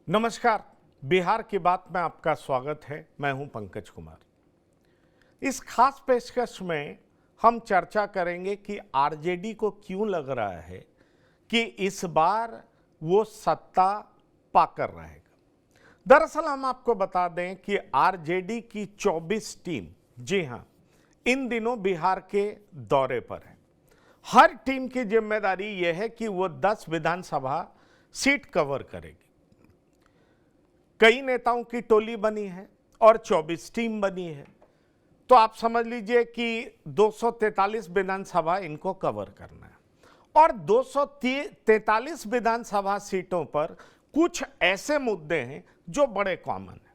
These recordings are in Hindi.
नमस्कार। बिहार की बात में आपका स्वागत है। मैं हूं पंकज कुमार। इस खास पेशकश में हम चर्चा करेंगे कि आरजेडी को क्यों लग रहा है कि इस बार वो सत्ता पाकर रहेगा। दरअसल हम आपको बता दें कि आरजेडी की 24 टीम, जी हां, इन दिनों बिहार के दौरे पर है। हर टीम की जिम्मेदारी यह है कि वो 10 विधानसभा सीट कवर करेगी। कई नेताओं की टोली बनी है और 24 टीम बनी है, तो आप समझ लीजिए कि 243 विधानसभा इनको कवर करना है। और 243 विधानसभा सीटों पर कुछ ऐसे मुद्दे हैं जो बड़े कॉमन हैं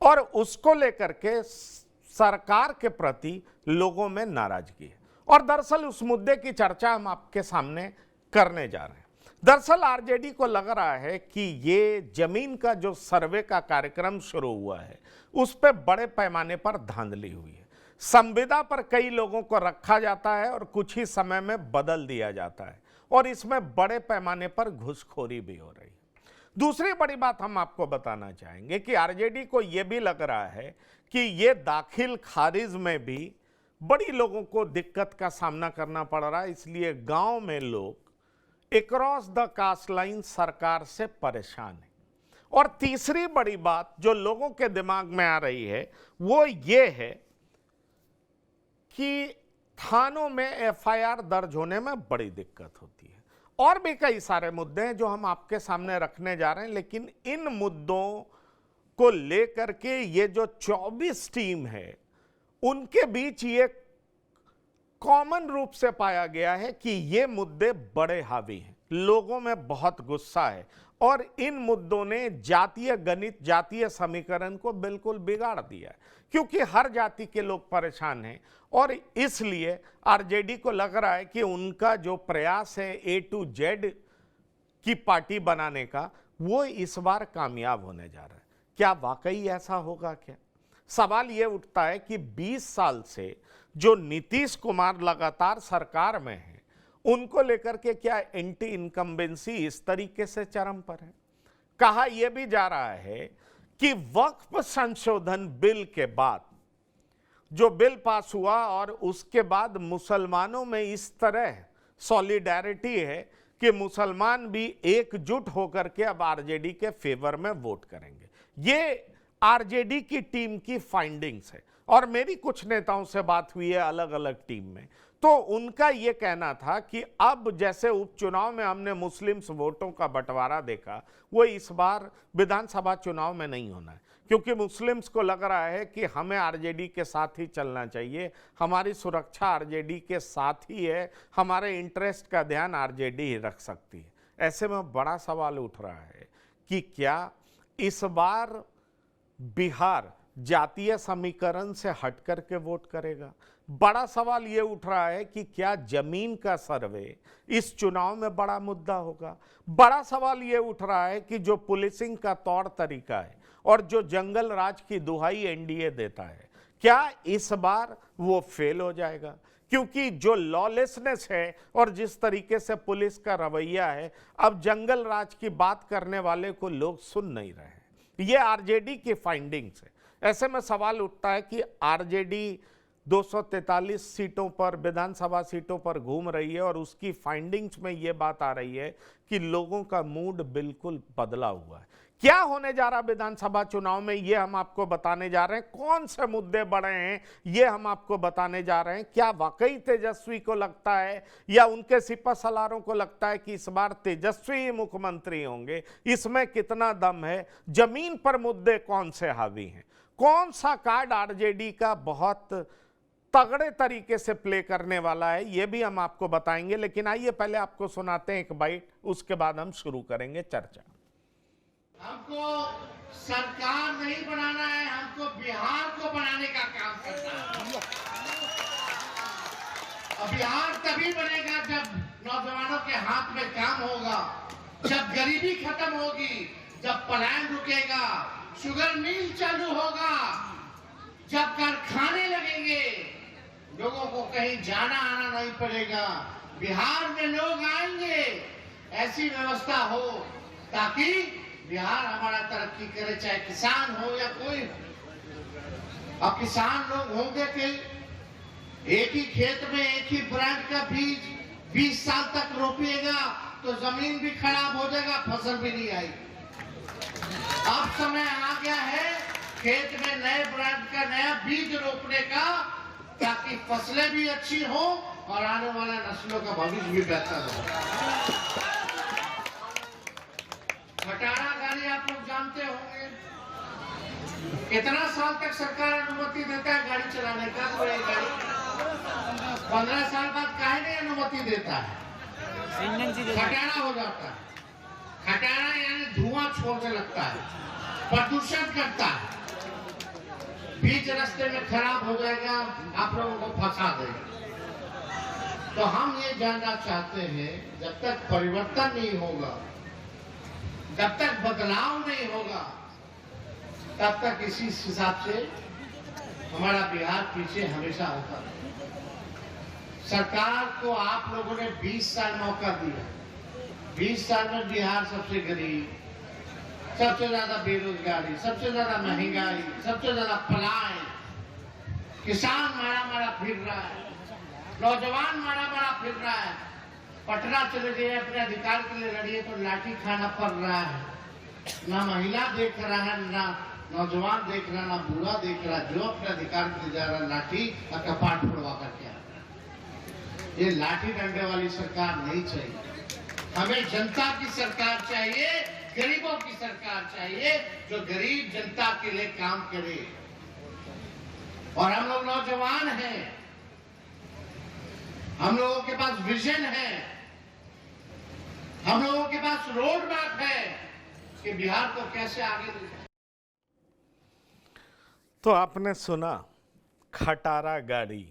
और उसको लेकर के सरकार के प्रति लोगों में नाराजगी है। और दरअसल उस मुद्दे की चर्चा हम आपके सामने करने जा रहे हैं। दरअसल आरजेडी को लग रहा है कि ये जमीन का जो सर्वे का कार्यक्रम शुरू हुआ है उस पर बड़े पैमाने पर धांधली हुई है। संविदा पर कई लोगों को रखा जाता है और कुछ ही समय में बदल दिया जाता है और इसमें बड़े पैमाने पर घूसखोरी भी हो रही है। दूसरी बड़ी बात हम आपको बताना चाहेंगे कि आरजेडी को यह भी लग रहा है कि ये दाखिल खारिज में भी बड़ी लोगों को दिक्कत का सामना करना पड़ रहा है, इसलिए गांव में लोग अक्रॉस द कास्ट लाइन सरकार से परेशान है। और तीसरी बड़ी बात जो लोगों के दिमाग में आ रही है वो ये है कि थानों में एफआईआर दर्ज होने में बड़ी दिक्कत होती है। और भी कई सारे मुद्दे हैं जो हम आपके सामने रखने जा रहे हैं, लेकिन इन मुद्दों को लेकर के ये जो 24 टीम है उनके बीच ये कॉमन रूप से पाया गया है कि ये मुद्दे बड़े हावी हैं, लोगों में बहुत गुस्सा है और इन मुद्दों ने जातीय गणित, जातीय समीकरण को बिल्कुल बिगाड़ दिया है, क्योंकि हर जाति के लोग परेशान हैं। और इसलिए आरजेडी को लग रहा है कि उनका जो प्रयास है ए टू जेड की पार्टी बनाने का, वो इस बार कामयाब होने जा रहा है। क्या वाकई ऐसा होगा? क्या सवाल ये उठता है कि 20 साल से जो नीतीश कुमार लगातार सरकार में है उनको लेकर के क्या एंटी इनकम्बेंसी इस तरीके से चरम पर है? कहा यह भी जा रहा है कि वक्फ संशोधन बिल के बाद जो बिल पास हुआ और उसके बाद मुसलमानों में इस तरह सॉलिडेरिटी है कि मुसलमान भी एकजुट होकर के अब आरजेडी के फेवर में वोट करेंगे। ये आरजेडी की टीम की फाइंडिंग्स है और मेरी कुछ नेताओं से बात हुई है अलग अलग टीम में, तो उनका यह कहना था कि अब जैसे उपचुनाव में हमने मुस्लिम्स वोटों का बंटवारा देखा, वो इस बार विधानसभा चुनाव में नहीं होना है, क्योंकि मुस्लिम्स को लग रहा है कि हमें आरजेडी के साथ ही चलना चाहिए, हमारी सुरक्षा आरजेडी के साथ ही है, हमारे इंटरेस्ट का ध्यान आरजेडी ही रख सकती है। ऐसे में बड़ा सवाल उठ रहा है कि क्या इस बार बिहार जातीय समीकरण से हट करके वोट करेगा? बड़ा सवाल यह उठ रहा है कि क्या जमीन का सर्वे इस चुनाव में बड़ा मुद्दा होगा? बड़ा सवाल यह उठ रहा है कि जो पुलिसिंग का तौर तरीका है और जो जंगल राज की दुहाई एनडीए देता है, क्या इस बार वो फेल हो जाएगा? क्योंकि जो लॉलेसनेस है और जिस तरीके से पुलिस का रवैया है, अब जंगल राज की बात करने वाले को लोग सुन नहीं रहे हैं। ये आरजेडी की फाइंडिंग्स है। ऐसे में सवाल उठता है कि आरजेडी 243 सीटों पर, विधानसभा सीटों पर घूम रही है और उसकी फाइंडिंग्स में यह बात आ रही है कि लोगों का मूड बिल्कुल बदला हुआ है। क्या होने जा रहा विधानसभा चुनाव में, ये हम आपको बताने जा रहे हैं। कौन से मुद्दे बड़े हैं, ये हम आपको बताने जा रहे हैं। क्या वाकई तेजस्वी को लगता है या उनके सिपा सलारों को लगता है कि इस बार तेजस्वी ही मुख्यमंत्री होंगे? इसमें कितना दम है? जमीन पर मुद्दे कौन से हावी हैं? कौन सा कार्ड आरजेडी का बहुत तगड़े तरीके से प्ले करने वाला है, ये भी हम आपको बताएंगे। लेकिन आइए पहले आपको सुनाते हैं एक बाइट, उसके बाद हम शुरू करेंगे चर्चा। हमको सरकार नहीं बनाना है, हमको बिहार को बनाने का काम करना है। और बिहार तभी बनेगा जब नौजवानों के हाथ में काम होगा, जब गरीबी खत्म होगी, जब पलायन रुकेगा, शुगर मिल चालू होगा, जब कारखाने लगेंगे, लोगों को कहीं जाना आना नहीं पड़ेगा, बिहार में लोग आएंगे, ऐसी व्यवस्था हो ताकि बिहार हमारा तरक्की करे, चाहे किसान हो या कोई हो। अब किसान लोग होंगे कि एक ही खेत में एक ही ब्रांड का बीज 20 साल तक रोपिएगा तो जमीन भी खराब हो जाएगा, फसल भी नहीं आएगी। अब समय आ गया है खेत में नए ब्रांड का नया बीज रोपने का, ताकि फसलें भी अच्छी हो और आने वाले नस्लों का भविष्य भी बेहतर हो। खटारा गाड़ी आप लोग जानते होंगे, कितना साल तक सरकार अनुमति देता है गाड़ी चलाने का? कोई गाड़ी 15 साल बाद काहे नहीं अनुमति देता है? खटारा हो जाता है। खटारा यानी धुआं छोड़ने लगता है, प्रदूषण करता है, बीच रास्ते में खराब हो जाएगा, आप लोगों को फंसा देगा। तो हम ये जानना चाहते हैं, जब तक परिवर्तन नहीं होगा, जब तक बदलाव नहीं होगा, तब तक इसी हिसाब से हमारा बिहार पीछे हमेशा होता है। सरकार को आप लोगों ने 20 साल मौका दिया। 20 साल में बिहार सबसे गरीब, सबसे ज्यादा बेरोजगारी, सबसे ज्यादा महंगाई, सबसे ज्यादा पलायन, किसान मारा मारा फिर रहा है, नौजवान मारा मारा फिर रहा है। पटना चले गए अपने अधिकार के लिए लड़िए तो लाठी खाना पड़ रहा है। ना महिला देख रहा है, ना नौजवान देख रहा, ना बूढ़ा देख रहा, जो अपने अधिकार के लिए जा रहा लाठी और कपाट फोड़वा करके आ रहा। ये लाठी डंडे वाली सरकार नहीं चाहिए। हमें जनता की सरकार चाहिए, गरीबों की सरकार चाहिए, जो गरीब जनता के लिए काम करे। और हम लोग नौजवान हैं, हम लोगों के पास विजन है, हम लोगों के पास रोड मैप है कि बिहार को कैसे आगे ले जाए। तो आपने सुना खटारा गाड़ी।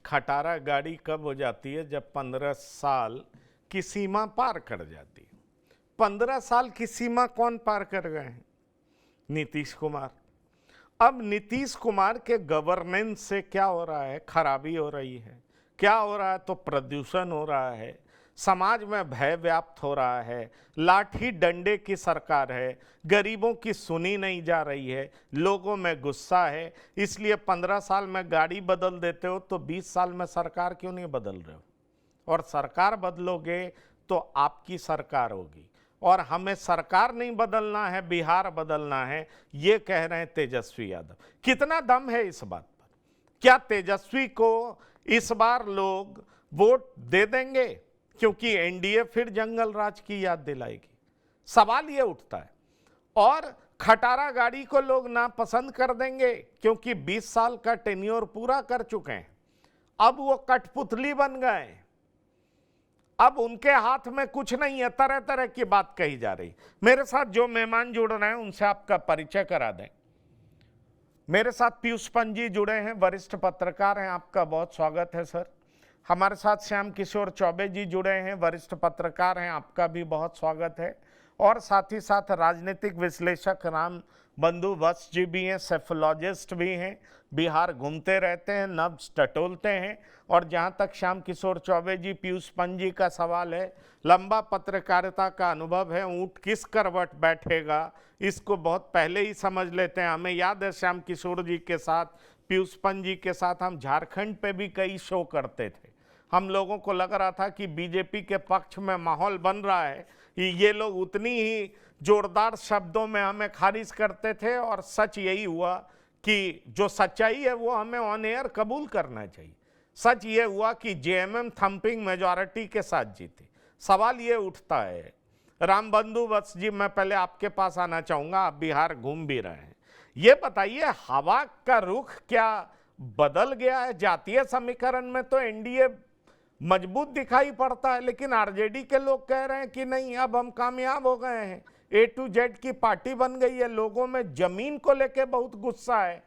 खटारा गाड़ी कब हो जाती है? जब 15 साल की सीमा पार कर जाती है। 15 साल की सीमा कौन पार कर गए हैं? नीतीश कुमार। अब नीतीश कुमार के गवर्नेंस से क्या हो रहा है? खराबी हो रही है। क्या हो रहा है? तो प्रदूषण हो रहा है, समाज में भय व्याप्त हो रहा है, लाठी डंडे की सरकार है, गरीबों की सुनी नहीं जा रही है, लोगों में गुस्सा है। इसलिए 15 साल में गाड़ी बदल देते हो तो 20 साल में सरकार क्यों नहीं बदल रहे हो? और सरकार बदलोगे तो आपकी सरकार होगी। और हमें सरकार नहीं बदलना है, बिहार बदलना है, ये कह रहे हैं तेजस्वी यादव। कितना दम है इस बात पर? क्या तेजस्वी को इस बार लोग वोट दे देंगे? क्योंकि एनडीए फिर जंगल राज की याद दिलाएगी। सवाल ये उठता है। और खटारा गाड़ी को लोग नापसंद कर देंगे क्योंकि 20 साल का टेन्योर पूरा कर चुके हैं। अब वो कठपुतली बन गए, अब उनके हाथ में कुछ नहीं है। तरह तरह की बात कही जा रही। मेरे साथ जो मेहमान जुड़ रहे हैं उनसे आपका परिचय करा दें। मेरे साथ पीयूष पंत जी जुड़े हैं, वरिष्ठ पत्रकार हैं, आपका बहुत स्वागत है सर। हमारे साथ श्याम किशोर चौबे जी जुड़े हैं, वरिष्ठ पत्रकार हैं, आपका भी बहुत स्वागत है। और साथ ही साथ राजनीतिक विश्लेषक राम बंधु वत्स जी भी हैं, सेफोलॉजिस्ट भी हैं, बिहार घूमते रहते हैं, नब्ज टटोलते हैं। और जहाँ तक श्याम किशोर चौबे जी, पीयूष पंत जी का सवाल है, लंबा पत्रकारिता का अनुभव है, ऊँट किस करवट बैठेगा इसको बहुत पहले ही समझ लेते हैं। हमें याद है श्याम किशोर जी के साथ, पीयूष पंत जी के साथ हम झारखंड पे भी कई शो करते थे। हम लोगों को लग रहा था कि बीजेपी के पक्ष में माहौल बन रहा है, ये लोग उतनी ही जोरदार शब्दों में हमें खारिज करते थे। और सच यही हुआ कि जो सच्चाई है वो हमें ऑन एयर कबूल करना चाहिए। सच ये हुआ कि जेएमएम थंपिंग मेजॉरिटी के साथ जीती। सवाल ये उठता है, राम बंधु वत्स जी, मैं पहले आपके पास आना चाहूँगा, आप बिहार घूम भी रहे हैं, ये बताइए हवा का रुख क्या बदल गया है? जातीय समीकरण में तो एनडीए मजबूत दिखाई पड़ता है, लेकिन आरजेडी के लोग कह रहे हैं कि नहीं, अब हम कामयाब हो गए हैं, ए टू जेड की पार्टी बन गई है। लोगों में जमीन को लेके बहुत गुस्सा है।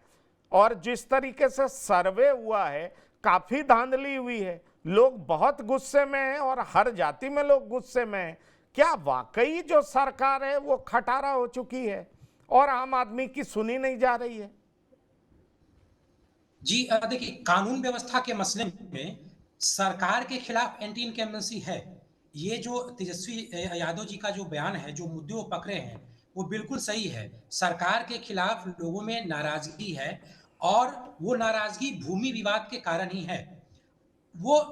और जिस तरीके से सर्वे हुआ है, काफी धांधली हुई है, लोग बहुत गुस्से में हैं और हर जाति में लोग गुस्से में हैं। क्या वाकई जो सरकार है वो खटारा हो चुकी है और आम आदमी की सुनी नहीं जा रही है? जी देखिए, कानून व्यवस्था के मसले में सरकार के खिलाफ एंटी इनकम्बेंसी है। ये जो तेजस्वी यादव जी का जो बयान है, जो मुद्दे वो पकड़े हैं, वो बिल्कुल सही है। सरकार के खिलाफ लोगों में नाराज़गी है और वो नाराज़गी भूमि विवाद के कारण ही है।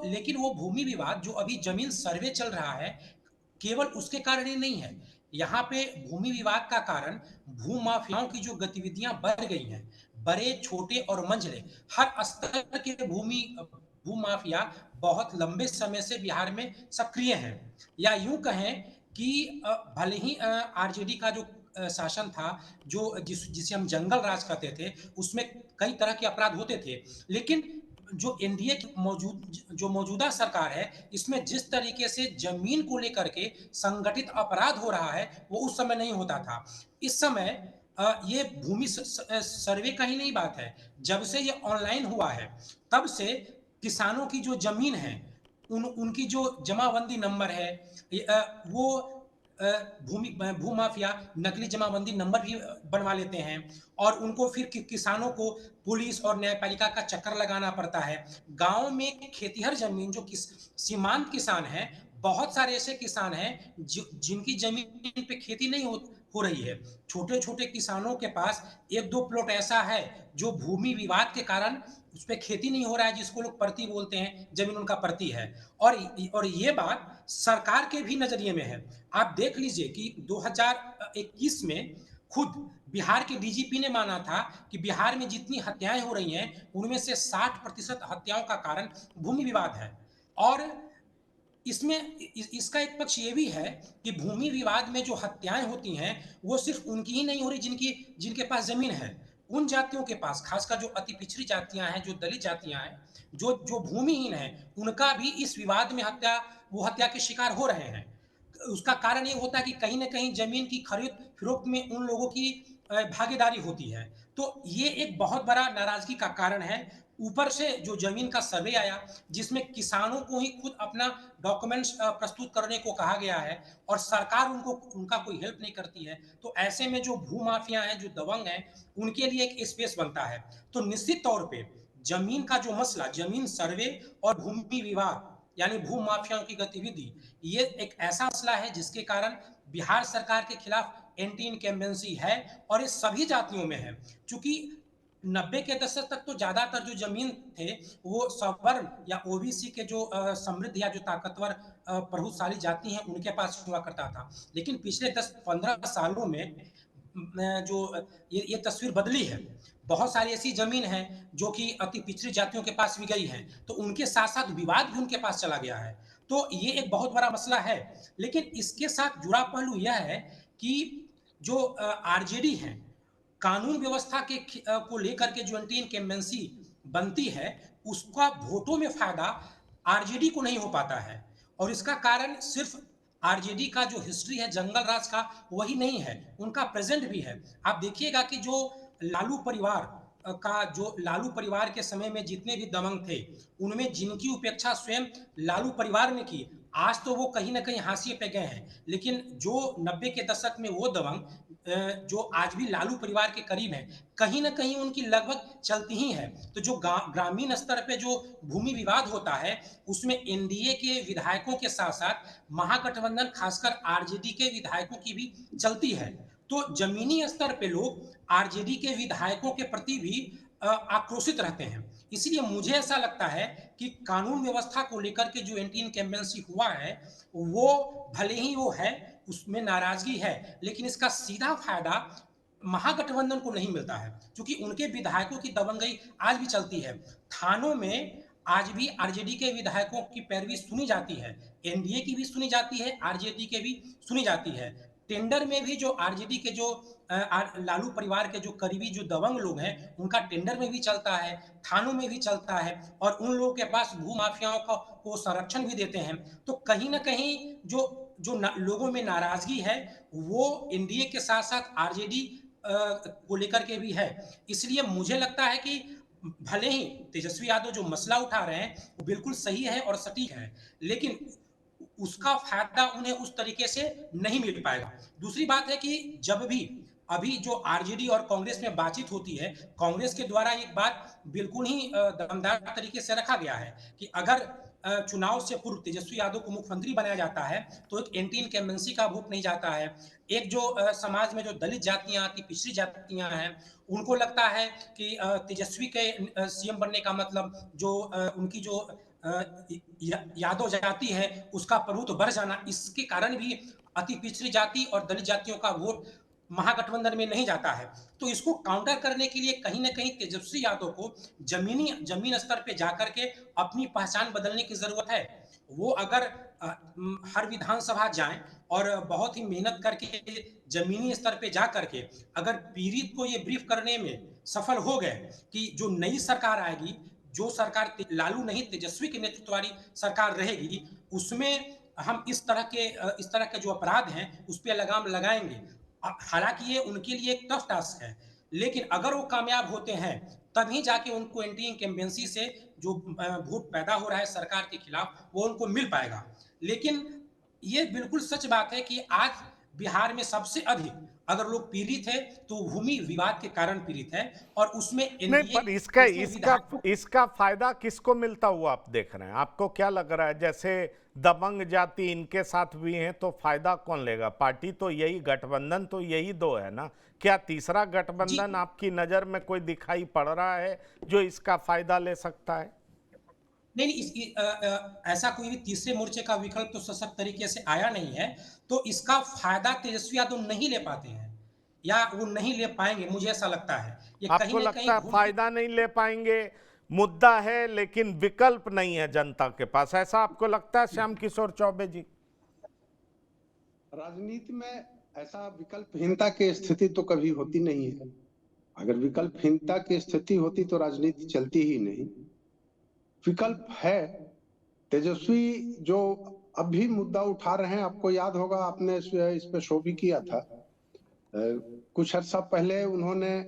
लेकिन वो भूमि विवाद जो अभी ज़मीन सर्वे चल रहा है, केवल उसके कारण ही नहीं है। यहाँ पे भूमि विवाद का कारण भूमाफियाओं की जो गतिविधियाँ बढ़ गई हैं, बड़े, छोटे और मंझले हर स्तर के भूमाफिया बहुत लंबे समय से बिहार में सक्रिय हैं। या यूँ कहें कि भले ही आरजेडी का जो शासन था, जिसे हम जंगल राज कहते थे, उसमें कई तरह के अपराध होते थे। लेकिन जो एनडीए की जो मौजूदा सरकार है, इसमें जिस तरीके से ज़मीन को लेकर के संगठित अपराध हो रहा है, वो उस समय नहीं होता था। इस समय ये भूमि सर्वे का ही नहीं बात है, जब से ये ऑनलाइन हुआ है, तब से किसानों की जो ज़मीन है, उनकी जो जमाबंदी नंबर है, वो भूमाफिया नकली जमाबंदी नंबर भी बनवा लेते हैं और उनको फिर किसानों को पुलिस और न्यायपालिका का चक्कर लगाना पड़ता है। गाँव में खेतिहर ज़मीन जो सीमांत किसान हैं, बहुत सारे ऐसे किसान हैं जिनकी ज़मीन पे खेती नहीं हो रही है। छोटे-छोटे किसानों के पास 1-2 प्लॉट ऐसा है जो भूमि विवाद के कारण उस पे खेती नहीं हो रहा है, जिसको लोग परती बोलते हैं, ज़मीन उनका परती है। और ये बात सरकार के भी नज़रिए में है। आप देख लीजिए कि 2021 में खुद बिहार के डीजीपी ने माना था कि बिहार में जितनी हत्याएँ हो रही हैं, उनमें से 60% हत्याओं का कारण भूमि विवाद है। और इसमें इसका एक पक्ष ये भी है कि भूमि विवाद में जो हत्याएँ होती हैं, वो सिर्फ़ उनकी ही नहीं हो रही जिनके पास ज़मीन है। उन जातियों के पास, ख़ासकर जो अति पिछड़ी जातियाँ हैं, जो दलित जातियाँ हैं, जो जो भूमिहीन हैं, उनका भी इस विवाद में हत्या के शिकार हो रहे हैं। उसका कारण ये होता है कि कहीं न कहीं ज़मीन की खरीद-फ़रोख्त में उन लोगों की भागीदारी होती है। तो ये एक बहुत बड़ा नाराज़गी का कारण है। ऊपर से जो ज़मीन का सर्वे आया, जिसमें किसानों को ही खुद अपना डॉक्यूमेंट्स प्रस्तुत करने को कहा गया है और सरकार उनका कोई हेल्प नहीं करती है। तो ऐसे में जो भूमाफिया हैं, जो दबंग हैं, उनके लिए एक स्पेस बनता है। तो निश्चित तौर पे ज़मीन का जो मसला, ज़मीन सर्वे और भूमि विवाद यानी भूमाफियाओं की गतिविधि, ये एक ऐसा मसला है जिसके कारण बिहार सरकार के खिलाफ एंटी इनकम्बेंसी है और ये सभी जातियों में है। चूँकि 90 के दशक तक तो ज़्यादातर जो ज़मीन थे, वो सवर्ण या ओबीसी के जो समृद्ध या जो ताकतवर प्रभुशाली जाति हैं, उनके पास हुआ करता था। लेकिन पिछले 10-15 सालों में जो ये तस्वीर बदली है। बहुत सारी ऐसी ज़मीन है जो कि अति पिछड़ी जातियों के पास भी गई हैं, तो उनके साथ-साथ विवाद भी उनके पास चला गया है। तो ये एक बहुत बड़ा मसला है। लेकिन इसके साथ जुड़ा पहलू यह है कि जो आरजेडी हैं, कानून व्यवस्था को लेकर के जो एंटी इनकम्बेंसी बनती है, उसका वोटों में फ़ायदा आरजेडी को नहीं हो पाता है और इसका कारण सिर्फ़ आरजेडी का जो हिस्ट्री है जंगल राज का, वही नहीं है, उनका प्रेज़ेंट भी है। आप देखिएगा कि जो लालू परिवार जो लालू परिवार के समय में जितने भी दबंग थे, उनमें जिनकी उपेक्षा स्वयं लालू परिवार ने की, आज तो वो कहीं न कहीं हाशिए पे गए हैं। लेकिन जो 90 के दशक में वो दबंग जो आज भी लालू परिवार के करीब हैं, कहीं न कहीं उनकी लगभग चलती ही है। तो जो ग्रामीण स्तर पे जो भूमि विवाद होता है, उसमें एनडीए के विधायकों के साथ-साथ महागठबंधन खासकर आरजेडी के विधायकों की भी चलती है। तो ज़मीनी स्तर पे लोग आरजेडी के विधायकों के प्रति भी आक्रोशित रहते हैं। इसलिए मुझे ऐसा लगता है कि कानून व्यवस्था को लेकर के जो एंटी इनकम्बेंसी हुआ है, वो भले ही वो है, उसमें नाराज़गी है, लेकिन इसका सीधा फ़ायदा महागठबंधन को नहीं मिलता है, क्योंकि उनके विधायकों की दबंगई आज भी चलती है। थानों में आज भी आरजेडी के विधायकों की पैरवी सुनी जाती है, एनडीए की भी सुनी जाती है, आरजेडी के भी सुनी जाती है। टेंडर में भी जो आरजेडी के जो लालू परिवार के जो करीबी जो दबंग लोग हैं, उनका टेंडर में भी चलता है, थानों में भी चलता है और उन लोगों के पास भूमाफियाओं को संरक्षण भी देते हैं। तो कहीं न कहीं जो जो न लोगों में नाराज़गी है, वो एनडीए के साथ-साथ आरजेडी को लेकर के भी है। इसलिए मुझे लगता है कि भले ही तेजस्वी यादव जो मसला उठा रहे हैं, वो बिल्कुल सही है और सटीक है, लेकिन उसका फ़ायदा उन्हें उस तरीके से नहीं मिल पाएगा। दूसरी बात है कि जब भी अभी जो आरजेडी और कांग्रेस में बातचीत होती है, कांग्रेस के द्वारा एक बात बिल्कुल ही दमदार तरीके से रखा गया है कि अगर चुनाव से पूर्व तेजस्वी यादव को मुख्यमंत्री बनाया जाता है, तो एक एंटी इनकम्बेंसी का वोट नहीं जाता है। एक जो समाज में जो दलित जातियाँ आती, पिछड़ी जातियाँ हैं, उनको लगता है कि तेजस्वी के सीएम बनने का मतलब जो उनकी जो यादव जाति है, उसका प्रभुत्व बढ़ जाना, इसके कारण भी अति पिछड़ी जाति और दलित जातियों का वोट महागठबंधन में नहीं जाता है। तो इसको काउंटर करने के लिए कहीं न कहीं तेजस्वी यादव को ज़मीन स्तर पे जाकर के अपनी पहचान बदलने की ज़रूरत है। वो अगर हर विधानसभा जाएँ और बहुत ही मेहनत करके ज़मीनी स्तर पे जा कर के अगर पीड़ित को ये ब्रीफ़ करने में सफल हो गए कि जो नई सरकार आएगी, जो सरकार लालू नहीं तेजस्वी के नेतृत्व वाली सरकार रहेगी, उसमें हम इस तरह के जो अपराध हैं, उस पे लगाम लगाएँगे। हालाँकि ये उनके लिए एक टफ टास्क है, लेकिन अगर वो कामयाब होते हैं, तभी जाके उनको एंटी इनकम्बेंसी से जो वोट पैदा हो रहा है सरकार के खिलाफ, वो उनको मिल पाएगा। लेकिन ये बिल्कुल सच बात है कि आज बिहार में सबसे अधिक अगर लोग पीड़ित हैं, तो भूमि विवाद के कारण पीड़ित हैं और उसमें नहीं, एनडीए पर इसका उसमें इसका विधायक इसका फायदा किसको मिलता हुआ आप देख रहे हैं? आपको क्या लग रहा है? जैसे दबंग जाति इनके साथ भी हैं, तो फायदा कौन लेगा? पार्टी तो यही, गठबंधन तो यही दो है ना। क्या तीसरा जी। गठबंधन आपकी नजर में कोई दिखाई पड़ रहा है जो इसका फायदा ले सकता है? नहीं, नहीं ऐसा कोई भी तीसरे मोर्चे का विकल्प तो सशक्त तरीके से आया नहीं है, तो इसका फ़ायदा तेजस्वी यादव नहीं ले पाते हैं या वो नहीं ले पाएँगे, मुझे ऐसा लगता है। ये कहीं आपको न लगता कहीं है घूम फिर फायदा नहीं ले पाएंगे? मुद्दा है लेकिन विकल्प नहीं है जनता के पास, ऐसा आपको लगता है श्याम किशोर चौबे जी? राजनीति में ऐसा विकल्पहीनता की स्थिति तो कभी होती नहीं है। अगर विकल्पहीनता की स्थिति होती तो राजनीति चलती ही नहीं। विकल्प है। तेजस्वी जो अब भी मुद्दा उठा रहे हैं, आपको याद होगा, आपने इस पे शो भी किया था। कुछ अर्सा पहले उन्होंने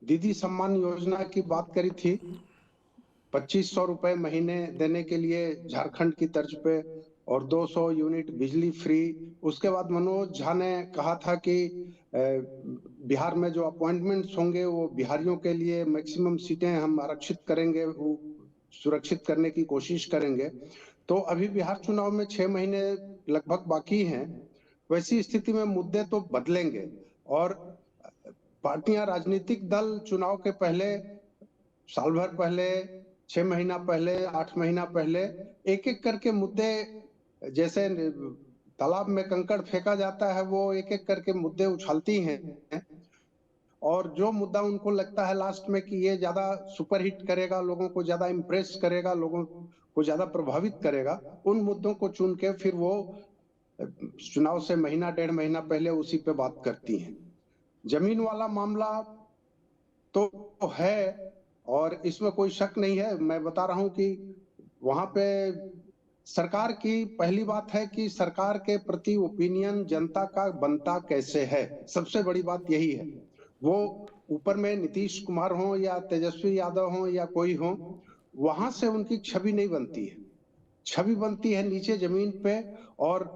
दीदी सम्मान योजना की बात करी थी, 2500 रुपए महीने देने के लिए झारखंड की तर्ज पे और 200 यूनिट बिजली फ्री। उसके बाद मनोज झा ने कहा था कि बिहार में जो अपॉइंटमेंट्स होंगे वो बिहारियों के लिए मैक्सिमम सीटें हम आरक्षित करेंगे, वो सुरक्षित करने की कोशिश करेंगे। तो अभी बिहार चुनाव में 6 महीने लगभग बाकी हैं। वैसी स्थिति में मुद्दे तो बदलेंगे और पार्टियां, राजनीतिक दल चुनाव के पहले, साल भर पहले, 6 महीना पहले, 8 महीना पहले एक एक करके मुद्दे, जैसे तालाब में कंकड़ फेंका जाता है, वो एक एक करके मुद्दे उछालती हैं और जो मुद्दा उनको लगता है लास्ट में कि ये ज्यादा सुपरहिट करेगा, लोगों को ज्यादा इंप्रेस करेगा, लोगों को ज्यादा प्रभावित करेगा, उन मुद्दों को चुन के फिर वो चुनाव से महीना 1.5 महीना पहले उसी पे बात करती हैं। जमीन वाला मामला तो है और इसमें कोई शक नहीं है। मैं बता रहा हूं कि वहां पे सरकार की पहली बात है कि सरकार के प्रति ओपिनियन जनता का बनता कैसे है, सबसे बड़ी बात यही है। वो ऊपर में नीतीश कुमार हो या तेजस्वी यादव हो या कोई हो, वहां से उनकी छवि नहीं बनती है। छवि बनती है नीचे जमीन पे और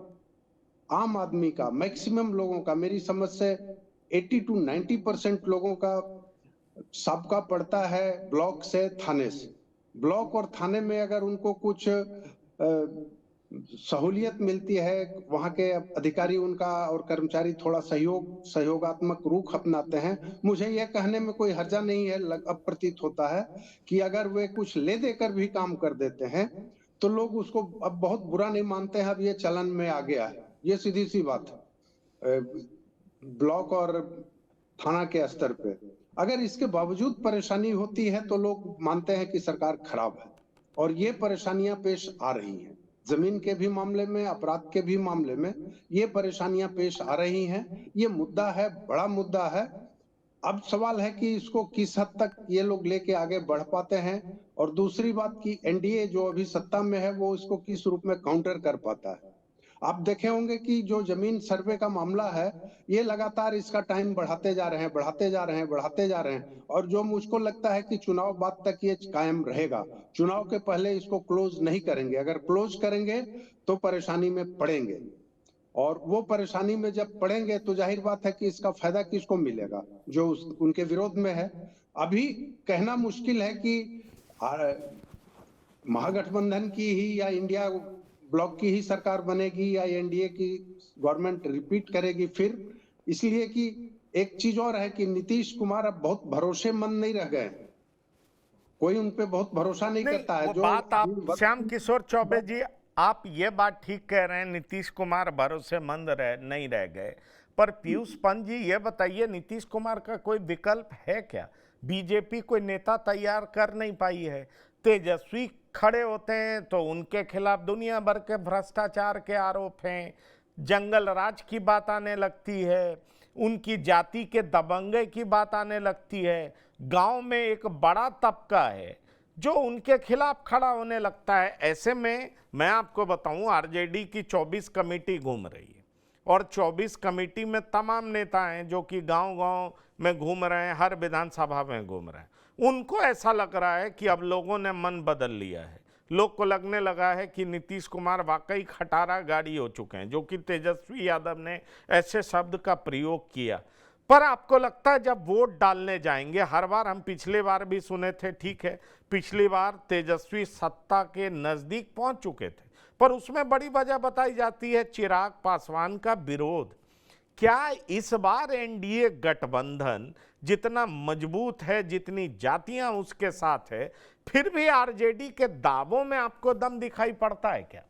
आम आदमी का, मैक्सिमम लोगों का, मेरी समझ से 80 to 90% लोगों का सबका पड़ता है ब्लॉक से थाने से। ब्लॉक और थाने में अगर उनको कुछ सहूलियत मिलती है, वहां के अधिकारी उनका और कर्मचारी थोड़ा सहयोगात्मक रुख अपनाते हैं, मुझे यह कहने में कोई हर्जा नहीं है, अब प्रतीत होता है कि अगर वे कुछ ले देकर भी काम कर देते हैं तो लोग उसको अब बहुत बुरा नहीं मानते हैं। अब ये चलन में आ गया है, ये सीधी सी बात है ब्लॉक और थाना के स्तर पे। अगर इसके बावजूद परेशानी होती है तो लोग मानते हैं कि सरकार खराब है और ये परेशानियां पेश आ रही हैं। जमीन के भी मामले में, अपराध के भी मामले में ये परेशानियां पेश आ रही हैं। ये मुद्दा है, बड़ा मुद्दा है। अब सवाल है कि इसको किस हद तक ये लोग लेके आगे बढ़ पाते हैं और दूसरी बात की एनडीए जो अभी सत्ता में है वो इसको किस रूप में काउंटर कर पाता है। आप देखे होंगे कि जो जमीन सर्वे का मामला है, ये लगातार इसका टाइम बढ़ाते जा रहे हैं, बढ़ाते जा रहे हैं, बढ़ाते जा रहे हैं और जो मुझको लगता है कि चुनाव बाद तक ये कायम रहेगा। चुनाव के पहले इसको क्लोज नहीं करेंगे। अगर क्लोज करेंगे तो परेशानी में पड़ेंगे और वो परेशानी में जब पड़ेंगे तो जाहिर बात है कि इसका फायदा किसको मिलेगा, जो उनके विरोध में है। अभी कहना मुश्किल है कि महागठबंधन की ही या इंडिया ब्लॉक की ही सरकार बनेगी या एनडीए की गवर्नमेंट रिपीट करेगी फिर, इसलिए कि एक चीज और है कि नीतीश कुमार अब बहुत भरोसेमंद नहीं रह गए, कोई उन पे बहुत भरोसा नहीं नहीं, करता है। वो जो बात आप श्याम किशोर चौबे जी, आप ये बात ठीक कह रहे हैं, नीतीश कुमार भरोसेमंद नहीं रह गए, पर पीयूष पंत जी ये बताइए, नीतीश कुमार का कोई विकल्प है क्या? बीजेपी कोई नेता तैयार कर नहीं पाई है। तेजस्वी खड़े होते हैं तो उनके खिलाफ दुनिया भर के भ्रष्टाचार के आरोप हैं, जंगल राज की बात आने लगती है, उनकी जाति के दबंगे की बात आने लगती है, गांव में एक बड़ा तबका है जो उनके खिलाफ खड़ा होने लगता है। ऐसे में मैं आपको बताऊं, आरजेडी की 24 कमेटी घूम रही है और 24 कमेटी में तमाम नेता हैं जो कि गांव-गांव में घूम रहे हैं, हर विधानसभा में घूम रहे हैं। उनको ऐसा लग रहा है कि अब लोगों ने मन बदल लिया है, लोग को लगने लगा है कि नीतीश कुमार वाकई खटारा गाड़ी हो चुके हैं, जो कि तेजस्वी यादव ने ऐसे शब्द का प्रयोग किया। पर आपको लगता है जब वोट डालने जाएंगे, हर बार हम पिछले बार भी सुने थे, ठीक है पिछली बार तेजस्वी सत्ता के नजदीक पहुंच चुके थे, पर उसमें बड़ी वजह बताई जाती है चिराग पासवान का विरोध। क्या इस बार एनडीए गठबंधन जितना मजबूत है, जितनी जातियां उसके साथ है, फिर भी आरजेडी के दावों में आपको दम दिखाई पड़ता है क्या?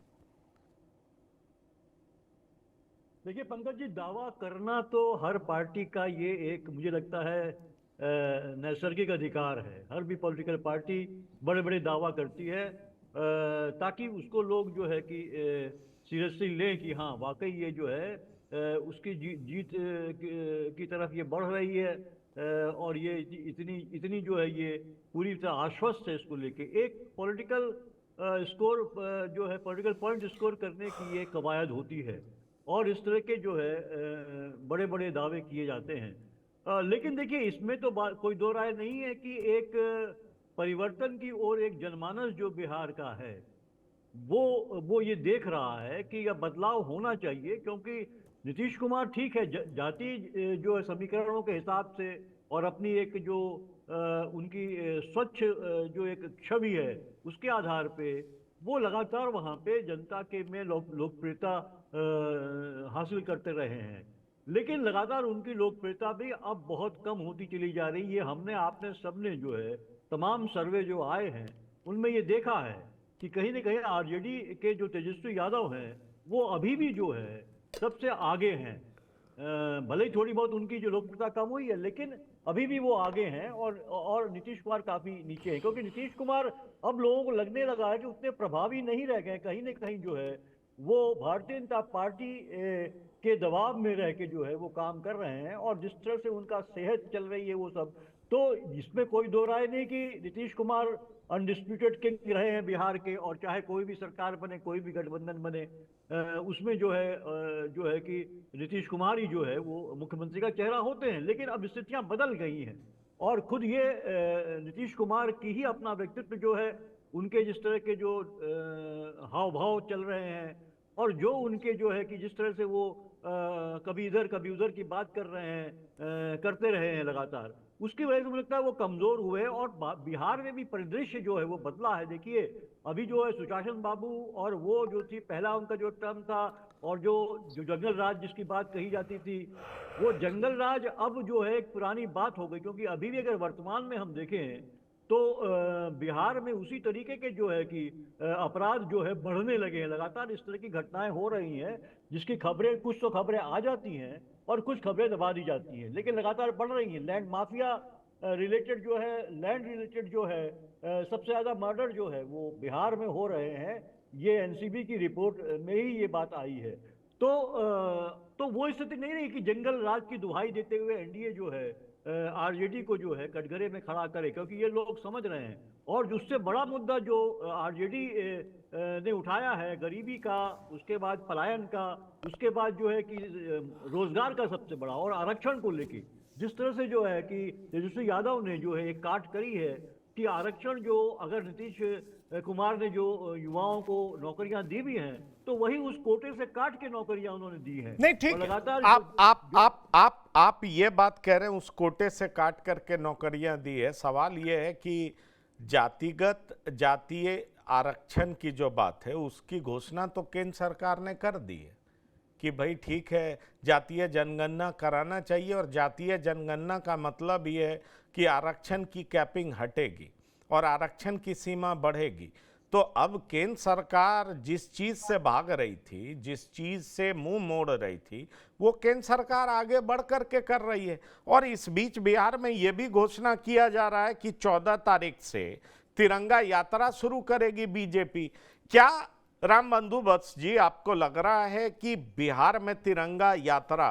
देखिए पंकज जी, दावा करना तो हर पार्टी का ये एक मुझे लगता है नैसर्गिक अधिकार है। हर भी पॉलिटिकल पार्टी बड़े बड़े दावा करती है ताकि उसको लोग जो है कि सीरियसली लें कि हाँ वाकई ये जो है उसकी जीत की तरफ ये बढ़ रही है और ये इतनी जो है ये पूरी तरह आश्वस्त है इसको लेके। एक पॉलिटिकल स्कोर जो है पॉलिटिकल पॉइंट स्कोर करने की ये कवायद होती है और इस तरह के जो है बड़े बड़े दावे किए जाते हैं। लेकिन देखिए इसमें तो कोई दो राय नहीं है कि एक परिवर्तन की ओर एक जनमानस जो बिहार का है वो ये देख रहा है कि यह बदलाव होना चाहिए, क्योंकि नीतीश कुमार ठीक है जाति जो है समीकरणों के हिसाब से और अपनी एक जो उनकी स्वच्छ जो एक छवि है उसके आधार पे वो लगातार वहाँ पे जनता के में लोकप्रियता हासिल करते रहे हैं। लेकिन लगातार उनकी लोकप्रियता भी अब बहुत कम होती चली जा रही है। हमने आपने सबने जो है तमाम सर्वे जो आए हैं उनमें ये देखा है कि कहीं ना कहीं आरजेडी के जो तेजस्वी यादव हैं वो अभी भी जो है सबसे आगे हैं। भले ही थोड़ी बहुत उनकी जो लोकप्रियता कम हुई है लेकिन अभी भी वो आगे हैं और नीतीश कुमार काफी नीचे हैं, क्योंकि नीतीश कुमार अब लोगों को लगने लगा है कि उतने प्रभावी नहीं रह गए। कहीं ना कहीं जो है वो भारतीय जनता पार्टी के दबाव में रह के जो है वो काम कर रहे हैं और जिस तरह से उनका सेहत चल रही है वो सब, तो इसमें कोई दो राय नहीं कि नीतीश कुमार अनडिस्प्यूटेड किंग रहे हैं बिहार के, और चाहे कोई भी सरकार बने कोई भी गठबंधन बने उसमें जो है कि नीतीश कुमार ही जो है वो मुख्यमंत्री का चेहरा होते हैं। लेकिन अब स्थितियां बदल गई हैं और खुद ये नीतीश कुमार की ही अपना व्यक्तित्व जो है, उनके जिस तरह के जो हाव भाव चल रहे हैं और जो उनके जो है कि जिस तरह से वो कभी इधर कभी उधर की बात कर रहे हैं करते रहे हैं लगातार, उसकी वजह से मुझे लगता है वो कमजोर हुए और बिहार में भी परिदृश्य जो है वो बदला है। देखिए अभी जो है सुशासन बाबू और वो जो थी पहला उनका जो टर्म था और जो जंगल राज जिसकी बात कही जाती थी, वो जंगल राज अब जो है एक पुरानी बात हो गई, क्योंकि अभी भी अगर वर्तमान में हम देखें तो बिहार में उसी तरीके के जो है कि अपराध जो है बढ़ने लगे हैं। लगातार इस तरह की घटनाएं हो रही हैं जिसकी खबरें, कुछ तो खबरें आ जाती हैं और कुछ खबरें दबा दी जाती हैं, लेकिन लगातार बढ़ रही हैं। लैंड माफिया रिलेटेड जो है, लैंड रिलेटेड जो है सबसे ज्यादा मर्डर जो है वो बिहार में हो रहे हैं। ये एनसीबी की रिपोर्ट में ही ये बात आई है। तो वो स्थिति नहीं रही कि जंगल राज की दुहाई देते हुए एनडीए जो है आरजेडी को जो है कटघरे में खड़ा करे, क्योंकि ये लोग समझ रहे हैं। और उससे बड़ा मुद्दा जो आरजेडी ने उठाया है गरीबी का, उसके बाद पलायन का, उसके बाद जो है कि रोजगार का सबसे बड़ा, और आरक्षण को लेके जिस तरह से जो है कि तेजस्वी यादव ने जो है एक काट करी है कि आरक्षण जो अगर नीतीश कुमार ने जो युवाओं को नौकरियां दी भी हैं तो वही उस कोटे से काट के नौकरियां उन्होंने दी हैं। नहीं ठीक है, लगातार आप ये बात कह रहे हैं उस कोटे से काट करके नौकरियां दी है। सवाल ये है कि जातिगत जातीय आरक्षण की जो बात है उसकी घोषणा तो केंद्र सरकार ने कर दी है कि भाई ठीक है, जातीय जनगणना कराना चाहिए, और जातीय जनगणना का मतलब ये है कि आरक्षण की कैपिंग हटेगी और आरक्षण की सीमा बढ़ेगी। तो अब केंद्र सरकार जिस चीज से भाग रही थी, जिस चीज से मुंह मोड़ रही थी, वो केंद्र सरकार आगे बढ़ करके कर रही है। और इस बीच बिहार में ये भी घोषणा किया जा रहा है कि 14 तारीख से तिरंगा यात्रा शुरू करेगी बीजेपी। क्या रामबंधु वत्स जी, आपको लग रहा है कि बिहार में तिरंगा यात्रा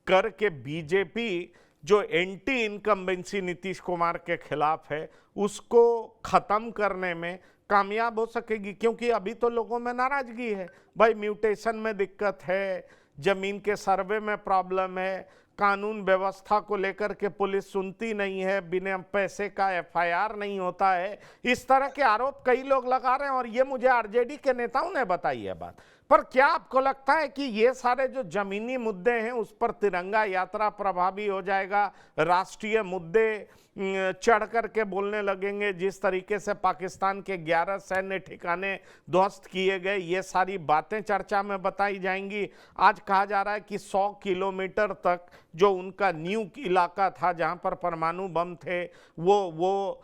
करके बीजेपी जो एंटी इनकम्बेंसी नीतीश कुमार के खिलाफ है उसको खत्म करने में कामयाब हो सकेगी? क्योंकि अभी तो लोगों में नाराजगी है, भाई म्यूटेशन में दिक्कत है, जमीन के सर्वे में प्रॉब्लम है, कानून व्यवस्था को लेकर के पुलिस सुनती नहीं है, बिना पैसे का एफआईआर नहीं होता है। इस तरह के आरोप कई लोग लगा रहे हैं और ये मुझे आरजेडी के नेताओं ने बताई है बात। पर क्या आपको लगता है कि ये सारे जो जमीनी मुद्दे हैं उस पर तिरंगा यात्रा प्रभावी हो जाएगा? राष्ट्रीय मुद्दे चढ़ करके बोलने लगेंगे, जिस तरीके से पाकिस्तान के 11 सैन्य ठिकाने ध्वस्त किए गए, ये सारी बातें चर्चा में बताई जाएंगी। आज कहा जा रहा है कि 100 किलोमीटर तक जो उनका न्यूक इलाका था जहां पर परमाणु बम थे, वो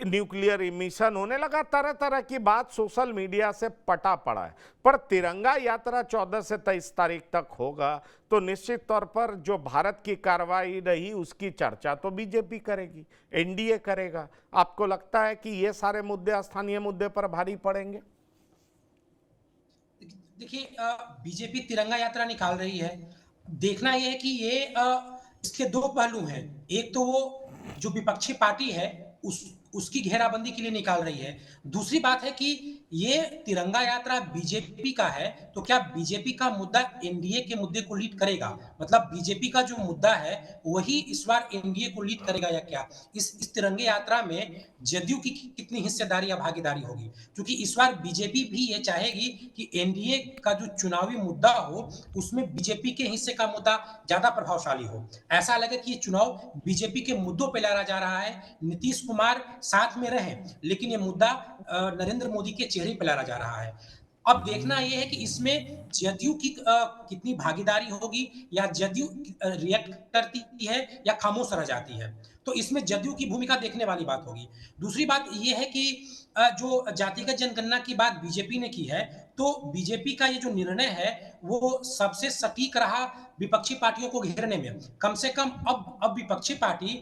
न्यूक्लियर इमिशन होने लगा। तरह तरह की बात सोशल मीडिया से पटा पड़ा है। पर तिरंगा यात्रा 14 से 23 तारीख तक होगा तो निश्चित तौर पर जो भारत की कार्रवाई रही उसकी चर्चा तो बीजेपी करेगी, एनडीए करेगा। आपको लगता है कि ये सारे मुद्दे स्थानीय मुद्दे पर भारी पड़ेंगे? देखिए, बीजेपी तिरंगा यात्रा निकाल रही है। देखना यह है कि ये इसके दो पहलू हैं। एक तो वो जो विपक्षी पार्टी है उसकी घेराबंदी के लिए निकाल रही है। दूसरी बात है कि ये तिरंगा यात्रा बीजेपी का है, तो क्या बीजेपी का मुद्दा एनडीए के मुद्दे को लीड करेगा? मतलब बीजेपी का जो मुद्दा है वही इस बार एनडीए को लीड करेगा या क्या? इस तिरंगे यात्रा में जदयू की कितनी हिस्सेदारी या भागीदारी होगी? क्योंकि इस बार बीजेपी भी ये चाहेगी कि एनडीए का जो चुनावी मुद्दा हो उसमें बीजेपी के हिस्से का मुद्दा ज्यादा प्रभावशाली हो। ऐसा लगे कि ये चुनाव बीजेपी के मुद्दों पर लड़ा जा रहा है, नीतीश कुमार साथ में रहे, लेकिन ये मुद्दा नरेंद्र मोदी के चेहरे पे लड़ा जा रहा है। अब देखना यह है कि इसमें जदयू की कितनी भागीदारी होगी, या जदयू रिएक्ट करती है या खामोश रह जाती है। तो इसमें जदयू की भूमिका देखने वाली बात होगी। दूसरी बात यह है कि जो जातिगत जनगणना की बात बीजेपी ने की है, तो बीजेपी का ये जो निर्णय है वो सबसे सटीक रहा विपक्षी पार्टियों को घेरने में। कम से कम अब विपक्षी पार्टी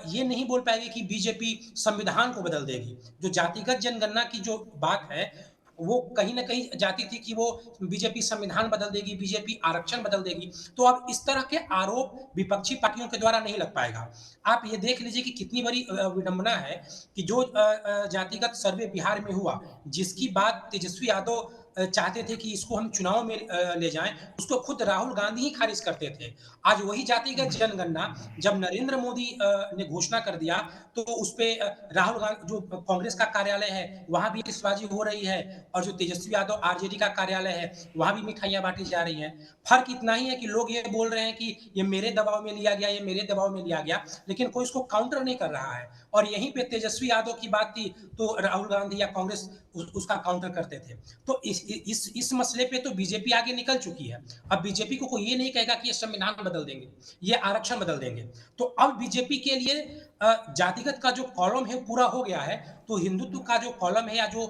ये नहीं बोल पाएगी कि बीजेपी संविधान को बदल देगी। जो जातिगत जनगणना की जो बात है वो कहीं न कहीं जाती थी कि वो बीजेपी संविधान बदल देगी, बीजेपी आरक्षण बदल देगी। तो अब इस तरह के आरोप विपक्षी पार्टियों के द्वारा नहीं लग पाएगा। आप ये देख लीजिए कि कितनी बड़ी विडंबना है कि जो जातिगत सर्वे बिहार में हुआ, जिसकी बात तेजस्वी यादव चाहते थे कि इसको हम चुनाव में ले जाएं, उसको खुद राहुल गांधी ही खारिज करते थे। आज वही जातिगत जनगणना जब नरेंद्र मोदी ने घोषणा कर दिया, तो उस पे राहुल गांधी जो कांग्रेस का कार्यालय है वहां भी आतिशबाजी हो रही है, और जो तेजस्वी यादव आरजेडी का कार्यालय है वहां भी मिठाइयां बांटी जा रही हैं। फर्क इतना ही है कि लोग ये बोल रहे हैं कि ये मेरे दबाव में लिया गया, ये मेरे दबाव में लिया गया, लेकिन कोई इसको काउंटर नहीं कर रहा है। और यहीं पे तेजस्वी यादव की बात थी तो राहुल गांधी या कांग्रेस उसका काउंटर करते थे। तो इस मसले पे तो बीजेपी आगे निकल चुकी है। अब बीजेपी को कोई ये नहीं कहेगा कि ये संविधान बदल देंगे, ये आरक्षण बदल देंगे। तो अब बीजेपी के लिए जातिगत का जो कॉलम है पूरा हो गया है, तो हिंदुत्व का जो कॉलम है या जो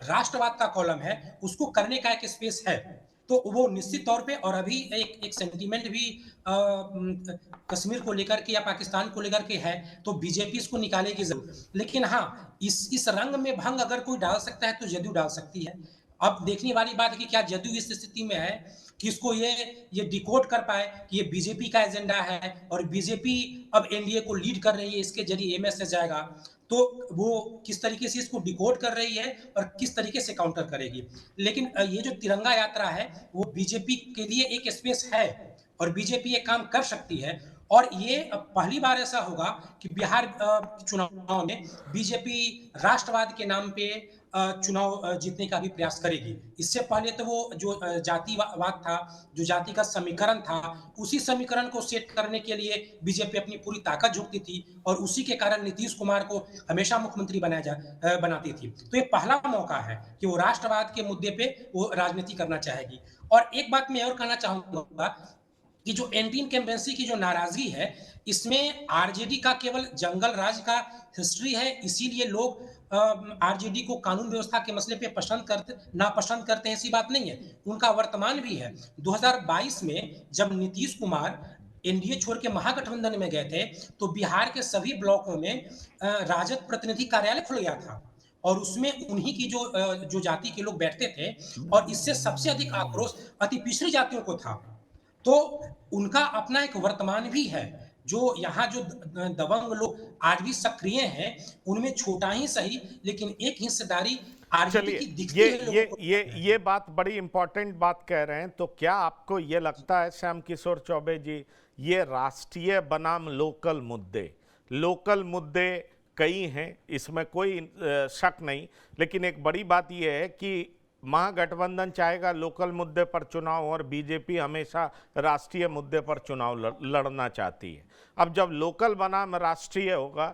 राष्ट्रवाद का कॉलम है उसको करने का एक स्पेस है। तो वो निश्चित तौर पे, और अभी एक सेंटीमेंट भी कश्मीर को लेकर के या पाकिस्तान को लेकर के है, तो बीजेपी इसको निकालेगी जरूर। लेकिन हाँ, इस रंग में भंग अगर कोई डाल सकता है तो जदयू डाल सकती है। अब देखने वाली बात है कि क्या जदयू इस स्थिति में है कि इसको ये डिकोड कर पाए कि ये बीजेपी का एजेंडा है और बीजेपी अब एनडीए को लीड कर रही है, इसके जरिए ये मैसेज जाएगा। तो वो किस तरीके से इसको डिकोड कर रही है और किस तरीके से काउंटर करेगी। लेकिन ये जो तिरंगा यात्रा है वो बीजेपी के लिए एक स्पेस है और बीजेपी ये काम कर सकती है। और ये पहली बार ऐसा होगा कि बिहार चुनाव में बीजेपी राष्ट्रवाद के नाम पे चुनाव जीतने का भी प्रयास करेगी। इससे पहले तो वो जो जातिवाद था, जो जाति का समीकरण था, उसी समीकरण को सेट करने के लिए बीजेपी अपनी पूरी ताकत झोंकती थी और उसी के कारण नीतीश कुमार को हमेशा मुख्यमंत्री बनाती थी। तो ये पहला मौका है कि वो राष्ट्रवाद के मुद्दे पे वो राजनीति करना चाहेगी। और एक बात मैं और कहना चाहूँगा कि जो एंटी इनकम्बेंसी की जो नाराजगी है, इसमें आरजेडी का केवल जंगल राज का हिस्ट्री है, इसीलिए लोग आरजेडी को कानून व्यवस्था के मसले पे नापसंद करते हैं, ऐसी बात नहीं है। उनका वर्तमान भी है। 2022 में जब नीतीश कुमार एनडीए छोड़ के महागठबंधन में गए थे, तो बिहार के सभी ब्लॉकों में राजद प्रतिनिधि कार्यालय खुल गया था और उसमें उन्हीं की जो जाति के लोग बैठते थे और इससे सबसे अधिक आक्रोश अति पिछड़ी जातियों को था। तो उनका अपना एक वर्तमान भी है, जो यहाँ जो दबंग लोग आज भी सक्रिय हैं, उनमें छोटा ही सही लेकिन एक हिस्सेदारी आरजेडी चलिए, की दिखती ये है लोगों ये को। ये बात बड़ी इंपॉर्टेंट बात कह रहे हैं। तो क्या आपको ये लगता है श्याम किशोर चौबे जी, ये राष्ट्रीय बनाम लोकल मुद्दे कई हैं, इसमें कोई शक नहीं, लेकिन एक बड़ी बात यह है कि महागठबंधन चाहेगा लोकल मुद्दे पर चुनाव और बीजेपी हमेशा राष्ट्रीय मुद्दे पर चुनाव लड़ना चाहती है। अब जब लोकल बनाम राष्ट्रीय होगा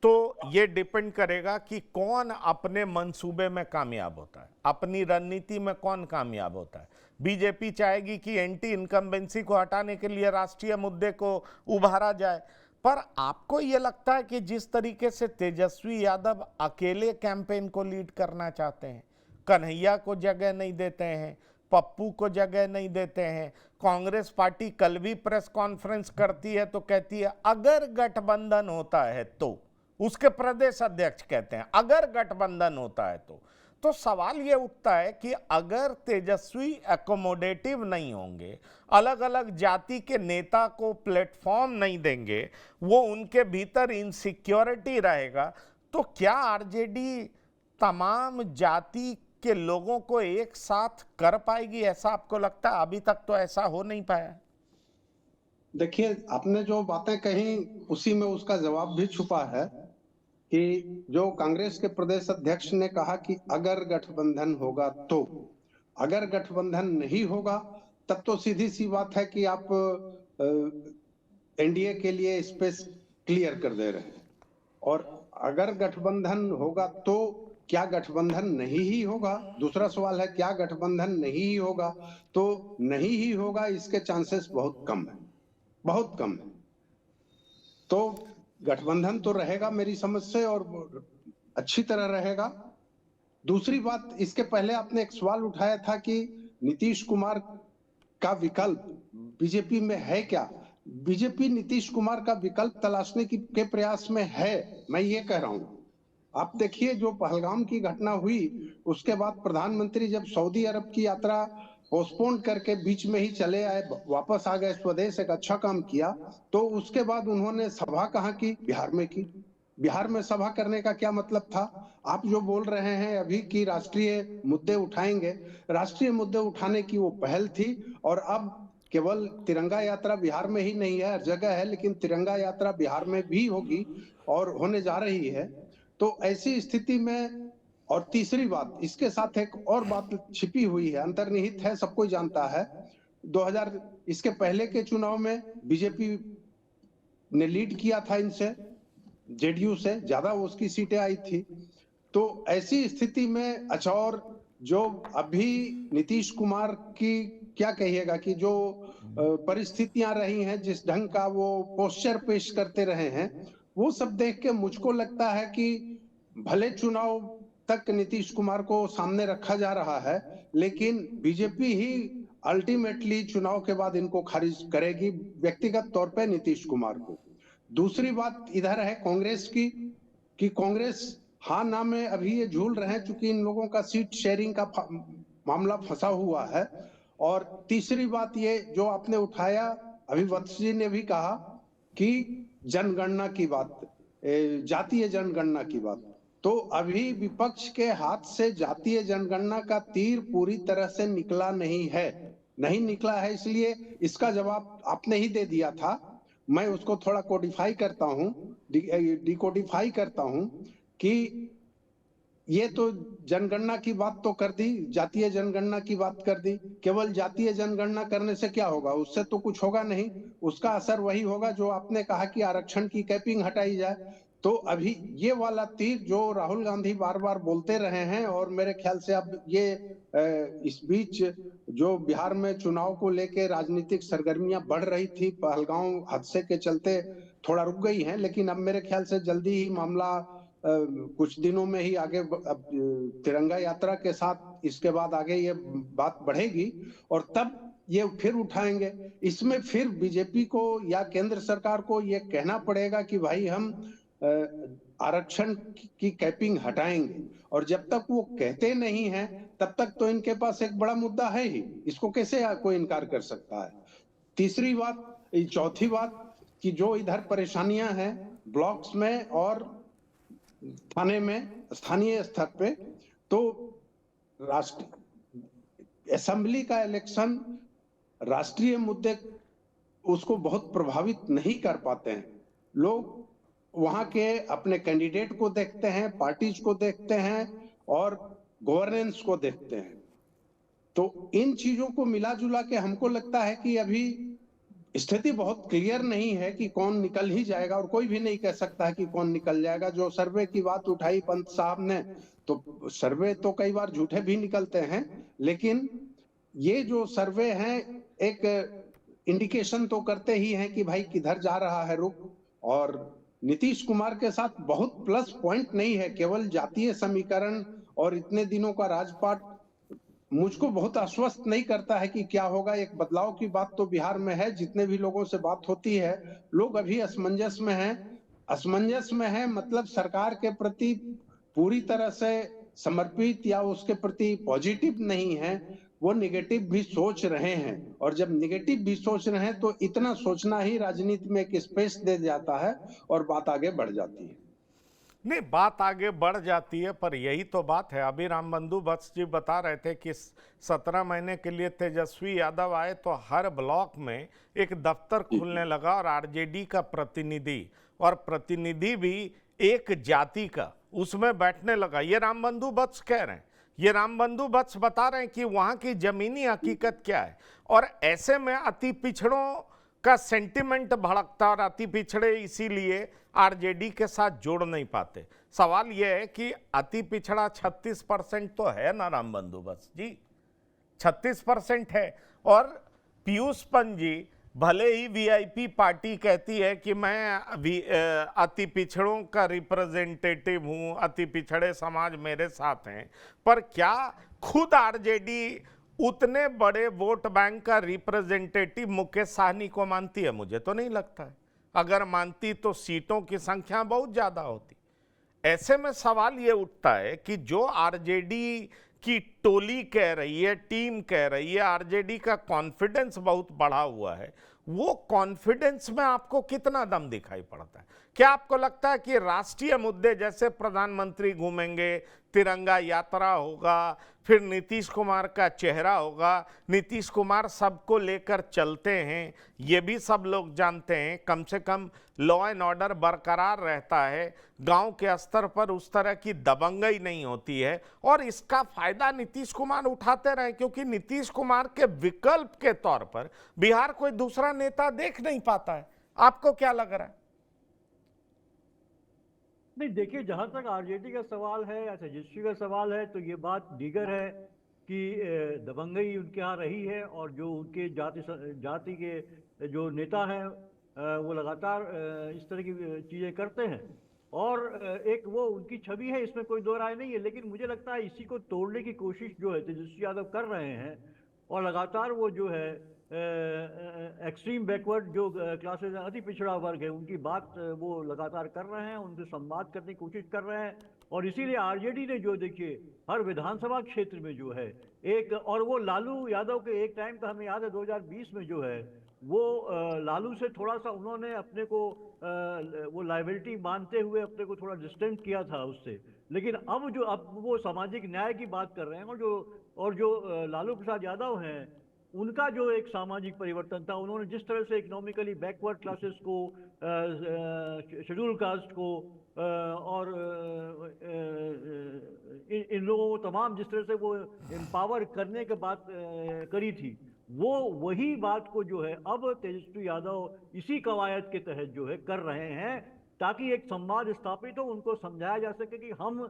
तो ये डिपेंड करेगा कि कौन अपने मंसूबे में कामयाब होता है, अपनी रणनीति में कौन कामयाब होता है। बीजेपी चाहेगी कि एंटी इनकम्बेंसी को हटाने के लिए राष्ट्रीय मुद्दे को उभारा जाए, पर आपको ये लगता है कि जिस तरीके से तेजस्वी यादव अकेले कैंपेन को लीड करना चाहते हैं, कन्हैया को जगह नहीं देते हैं, पप्पू को जगह नहीं देते हैं, कांग्रेस पार्टी कल भी प्रेस कॉन्फ्रेंस करती है तो कहती है अगर गठबंधन होता है तो, उसके प्रदेश अध्यक्ष कहते हैं अगर गठबंधन होता है तो सवाल ये उठता है कि अगर तेजस्वी एकोमोडेटिव नहीं होंगे, अलग अलग जाति के नेता को प्लेटफॉर्म नहीं देंगे, वो उनके भीतर इनसिक्योरिटी रहेगा, तो क्या आरजेडी तमाम जाति के लोगों को एक साथ कर पाएगी? ऐसा आपको लगता है? अभी तक तो ऐसा हो नहीं पाया। देखिए, आपने जो बातें कही उसी में उसका जवाब भी छुपा है कि जो कांग्रेस के प्रदेश अध्यक्ष ने कहा कि अगर गठबंधन होगा तो, अगर गठबंधन नहीं होगा तब तो सीधी सी बात है कि आप एनडीए के लिए स्पेस क्लियर कर दे रहे हैं। और अगर गठबंधन होगा तो क्या गठबंधन नहीं ही होगा? दूसरा सवाल है क्या गठबंधन नहीं ही होगा? तो नहीं ही होगा इसके चांसेस बहुत कम है, बहुत कम है। तो गठबंधन तो रहेगा मेरी समझ से, और अच्छी तरह रहेगा। दूसरी बात, इसके पहले आपने एक सवाल उठाया था कि नीतीश कुमार का विकल्प बीजेपी में है क्या? बीजेपी नीतीश कुमार का विकल्प तलाशने के प्रयास में है, मैं ये कह रहा हूं। आप देखिए, जो पहलगाम की घटना हुई उसके बाद प्रधानमंत्री जब सऊदी अरब की यात्रा पोस्टपोन करके बीच में ही चले आए, वापस आ गए स्वदेश, एक अच्छा काम किया। तो उसके बाद उन्होंने सभा कहाँ की? बिहार में की। बिहार में सभा करने का क्या मतलब था? आप जो बोल रहे हैं अभी कि राष्ट्रीय मुद्दे उठाएंगे, राष्ट्रीय मुद्दे उठाने की वो पहल थी। और अब केवल तिरंगा यात्रा बिहार में ही नहीं है, हर जगह है, लेकिन तिरंगा यात्रा बिहार में भी होगी और होने जा रही है। तो ऐसी स्थिति में, और तीसरी बात, इसके साथ एक और बात छिपी हुई है, अंतर्निहित है, सब कोई जानता है। 2000 इसके पहले के चुनाव में बीजेपी ने लीड किया था इनसे, जेडीयू से ज्यादा उसकी सीटें आई थी। तो ऐसी स्थिति में अच्छा, और जो अभी नीतीश कुमार की क्या कहिएगा कि जो परिस्थितियां रही हैं, जिस ढंग का वो पोस्चर पेश करते रहे हैं, वो सब देख के मुझको लगता है कि भले चुनाव तक नीतीश कुमार को सामने रखा जा रहा है, लेकिन बीजेपी ही अल्टीमेटली चुनाव के बाद इनको खारिज करेगी, व्यक्तिगत तौर पे नीतीश कुमार को। दूसरी बात इधर है कांग्रेस की, कि कांग्रेस हाँ ना में अभी ये झूल रहे हैं, चूंकि इन लोगों का सीट शेयरिंग का मामला फंसा हुआ है। और तीसरी बात ये जो आपने उठाया, अभी वत्स जी ने भी कहा कि जनगणना की बात, जातीय जनगणना की बात, तो अभी विपक्ष के हाथ से जातीय जनगणना का तीर पूरी तरह से निकला नहीं है, नहीं निकला है। इसलिए इसका जवाब आपने ही दे दिया था, मैं उसको थोड़ा कोडिफाई करता हूं, डिकोडिफाई करता हूं कि ये तो जनगणना की बात तो कर दी, जातीय जनगणना की बात कर दी। केवल जातीय जनगणना करने से क्या होगा? उससे तो कुछ होगा नहीं। उसका असर वही होगा जो आपने कहा कि आरक्षण की कैपिंग हटाई जाए। तो अभी ये वाला तीर जो राहुल गांधी बार बार बोलते रहे हैं, और मेरे ख्याल से अब ये इस बीच जो बिहार में चुनाव को लेके राजनीतिक सरगर्मियां बढ़ रही थी, पहलगांव हादसे के चलते थोड़ा रुक गई हैं, लेकिन अब मेरे ख्याल से जल्दी ही मामला कुछ दिनों में ही आगे अब तिरंगा यात्रा के साथ इसके बाद आगे ये बात बढ़ेगी, और तब ये फिर उठाएंगे। इसमें फिर बीजेपी को या केंद्र सरकार को ये कहना पड़ेगा कि भाई हम आरक्षण की कैपिंग हटाएंगे, और जब तक वो कहते नहीं हैं तब तक तो इनके पास एक बड़ा मुद्दा है ही, इसको कैसे कोई इनकार कर सकता है। तीसरी बात, चौथी बात कि जो इधर परेशानियां हैं ब्लॉक्स में और थाने में, स्थानीय स्तर पे, तो राष्ट्रीय असेंबली का इलेक्शन राष्ट्रीय मुद्दे उसको बहुत प्रभावित नहीं कर पाते हैं। लोग वहां के अपने कैंडिडेट को देखते हैं, पार्टीज को देखते हैं और गवर्नेंस को देखते हैं। तो इन चीजों को मिला जुला के हमको लगता है कि अभी स्थिति बहुत क्लियर नहीं है कि कौन निकल ही जाएगा, और कोई भी नहीं कह सकता है कि कौन निकल जाएगा। जो सर्वे की बात उठाई पंत साहब ने, तो सर्वे तो कई बार झूठे भी निकलते हैं, लेकिन ये जो सर्वे हैं एक इंडिकेशन तो करते ही हैं कि भाई किधर जा रहा है रुख। और नीतीश कुमार के साथ बहुत प्लस पॉइंट नहीं है, केवल जातीय समीकरण और इतने दिनों का राजपाट मुझको बहुत आश्वस्त नहीं करता है कि क्या होगा। एक बदलाव की बात तो बिहार में है, जितने भी लोगों से बात होती है लोग अभी असमंजस में हैं। असमंजस में है मतलब सरकार के प्रति पूरी तरह से समर्पित या उसके प्रति पॉजिटिव नहीं है, वो निगेटिव भी सोच रहे हैं। और जब निगेटिव भी सोच रहे हैं तो इतना सोचना ही राजनीति में एक स्पेस दे जाता है और बात आगे बढ़ जाती है। नहीं, बात आगे बढ़ जाती है, पर यही तो बात है। अभी रामबंधु वत्स जी बता रहे थे कि 17 महीने के लिए तेजस्वी यादव आए तो हर ब्लॉक में एक दफ्तर खुलने लगा और आरजेडी का प्रतिनिधि, और प्रतिनिधि भी एक जाति का, उसमें बैठने लगा। ये रामबंधु वत्स कह रहे हैं, ये रामबंधु वत्स बता रहे हैं कि वहाँ की जमीनी हकीकत क्या है। और ऐसे में अति पिछड़ों का सेंटिमेंट भड़कता, और अति पिछड़े इसीलिए आरजेडी के साथ जोड़ नहीं पाते। सवाल यह है कि अति पिछड़ा 36% तो है ना रामबंधु वत्स जी, 36% है। और पीयूष पंत जी भले ही वीआईपी पार्टी कहती है कि मैं अति पिछड़ों का रिप्रेजेंटेटिव हूं, अति पिछड़े समाज मेरे साथ हैं, पर क्या खुद आरजेडी उतने बड़े वोट बैंक का रिप्रेजेंटेटिव मुकेश साहनी को मानती है? मुझे तो नहीं लगता है। अगर मानती तो सीटों की संख्या बहुत ज्यादा होती। ऐसे में सवाल ये उठता है कि जो आरजेडी की टोली कह रही है, टीम कह रही है, आरजेडी का कॉन्फिडेंस बहुत बढ़ा हुआ है, वो कॉन्फिडेंस में आपको कितना दम दिखाई पड़ता है? क्या आपको लगता है कि राष्ट्रीय मुद्दे जैसे प्रधानमंत्री घूमेंगे, तिरंगा यात्रा होगा, फिर नीतीश कुमार का चेहरा होगा, नीतीश कुमार सबको लेकर चलते हैं, ये भी सब लोग जानते हैं, कम से कम लॉ एंड ऑर्डर बरकरार रहता है, गांव के स्तर पर उस तरह की दबंगई नहीं होती है, और इसका फायदा नीतीश कुमार उठाते रहे, क्योंकि नीतीश कुमार के विकल्प के तौर पर बिहार कोई दूसरा नेता देख नहीं पाता है। आपको क्या लग रहा है? नहीं, देखिए, जहां तक आरजेडी का सवाल है या तेजस्वी का सवाल है, तो ये बात दीगर है कि दबंगई उनके यहाँ रही है, और जो उनके जाति के जो नेता हैं वो लगातार इस तरह की चीज़ें करते हैं, और एक वो उनकी छवि है, इसमें कोई दो राय नहीं है। लेकिन मुझे लगता है इसी को तोड़ने की कोशिश जो है तेजस्वी यादव कर रहे हैं, और लगातार वो जो है एक्सट्रीम बैकवर्ड जो क्लासेस अति पिछड़ा वर्ग है उनकी बात वो लगातार कर रहे हैं, उनसे संवाद करने की कोशिश कर रहे हैं। और इसीलिए आरजेडी ने जो देखिए हर विधानसभा क्षेत्र में जो है एक, और वो लालू यादव के एक टाइम का हमें याद है 2020 में जो है वो लालू से थोड़ा सा उन्होंने अपने को वो लायबिलिटी मानते हुए अपने को थोड़ा डिस्टेंस किया था उससे। लेकिन अब वो सामाजिक न्याय की बात कर रहे हैं, और जो लालू प्रसाद यादव हैं उनका जो एक सामाजिक परिवर्तन था, उन्होंने जिस तरह से इकोनॉमिकली बैकवर्ड क्लासेस को, शेड्यूल कास्ट को और इन लोगों को तमाम जिस तरह से वो एम्पावर करने के बात करी थी, वो वही बात को जो है अब तेजस्वी यादव इसी कवायद के तहत जो है कर रहे हैं, ताकि एक संवाद स्थापित हो, उनको समझाया जा सके कि हम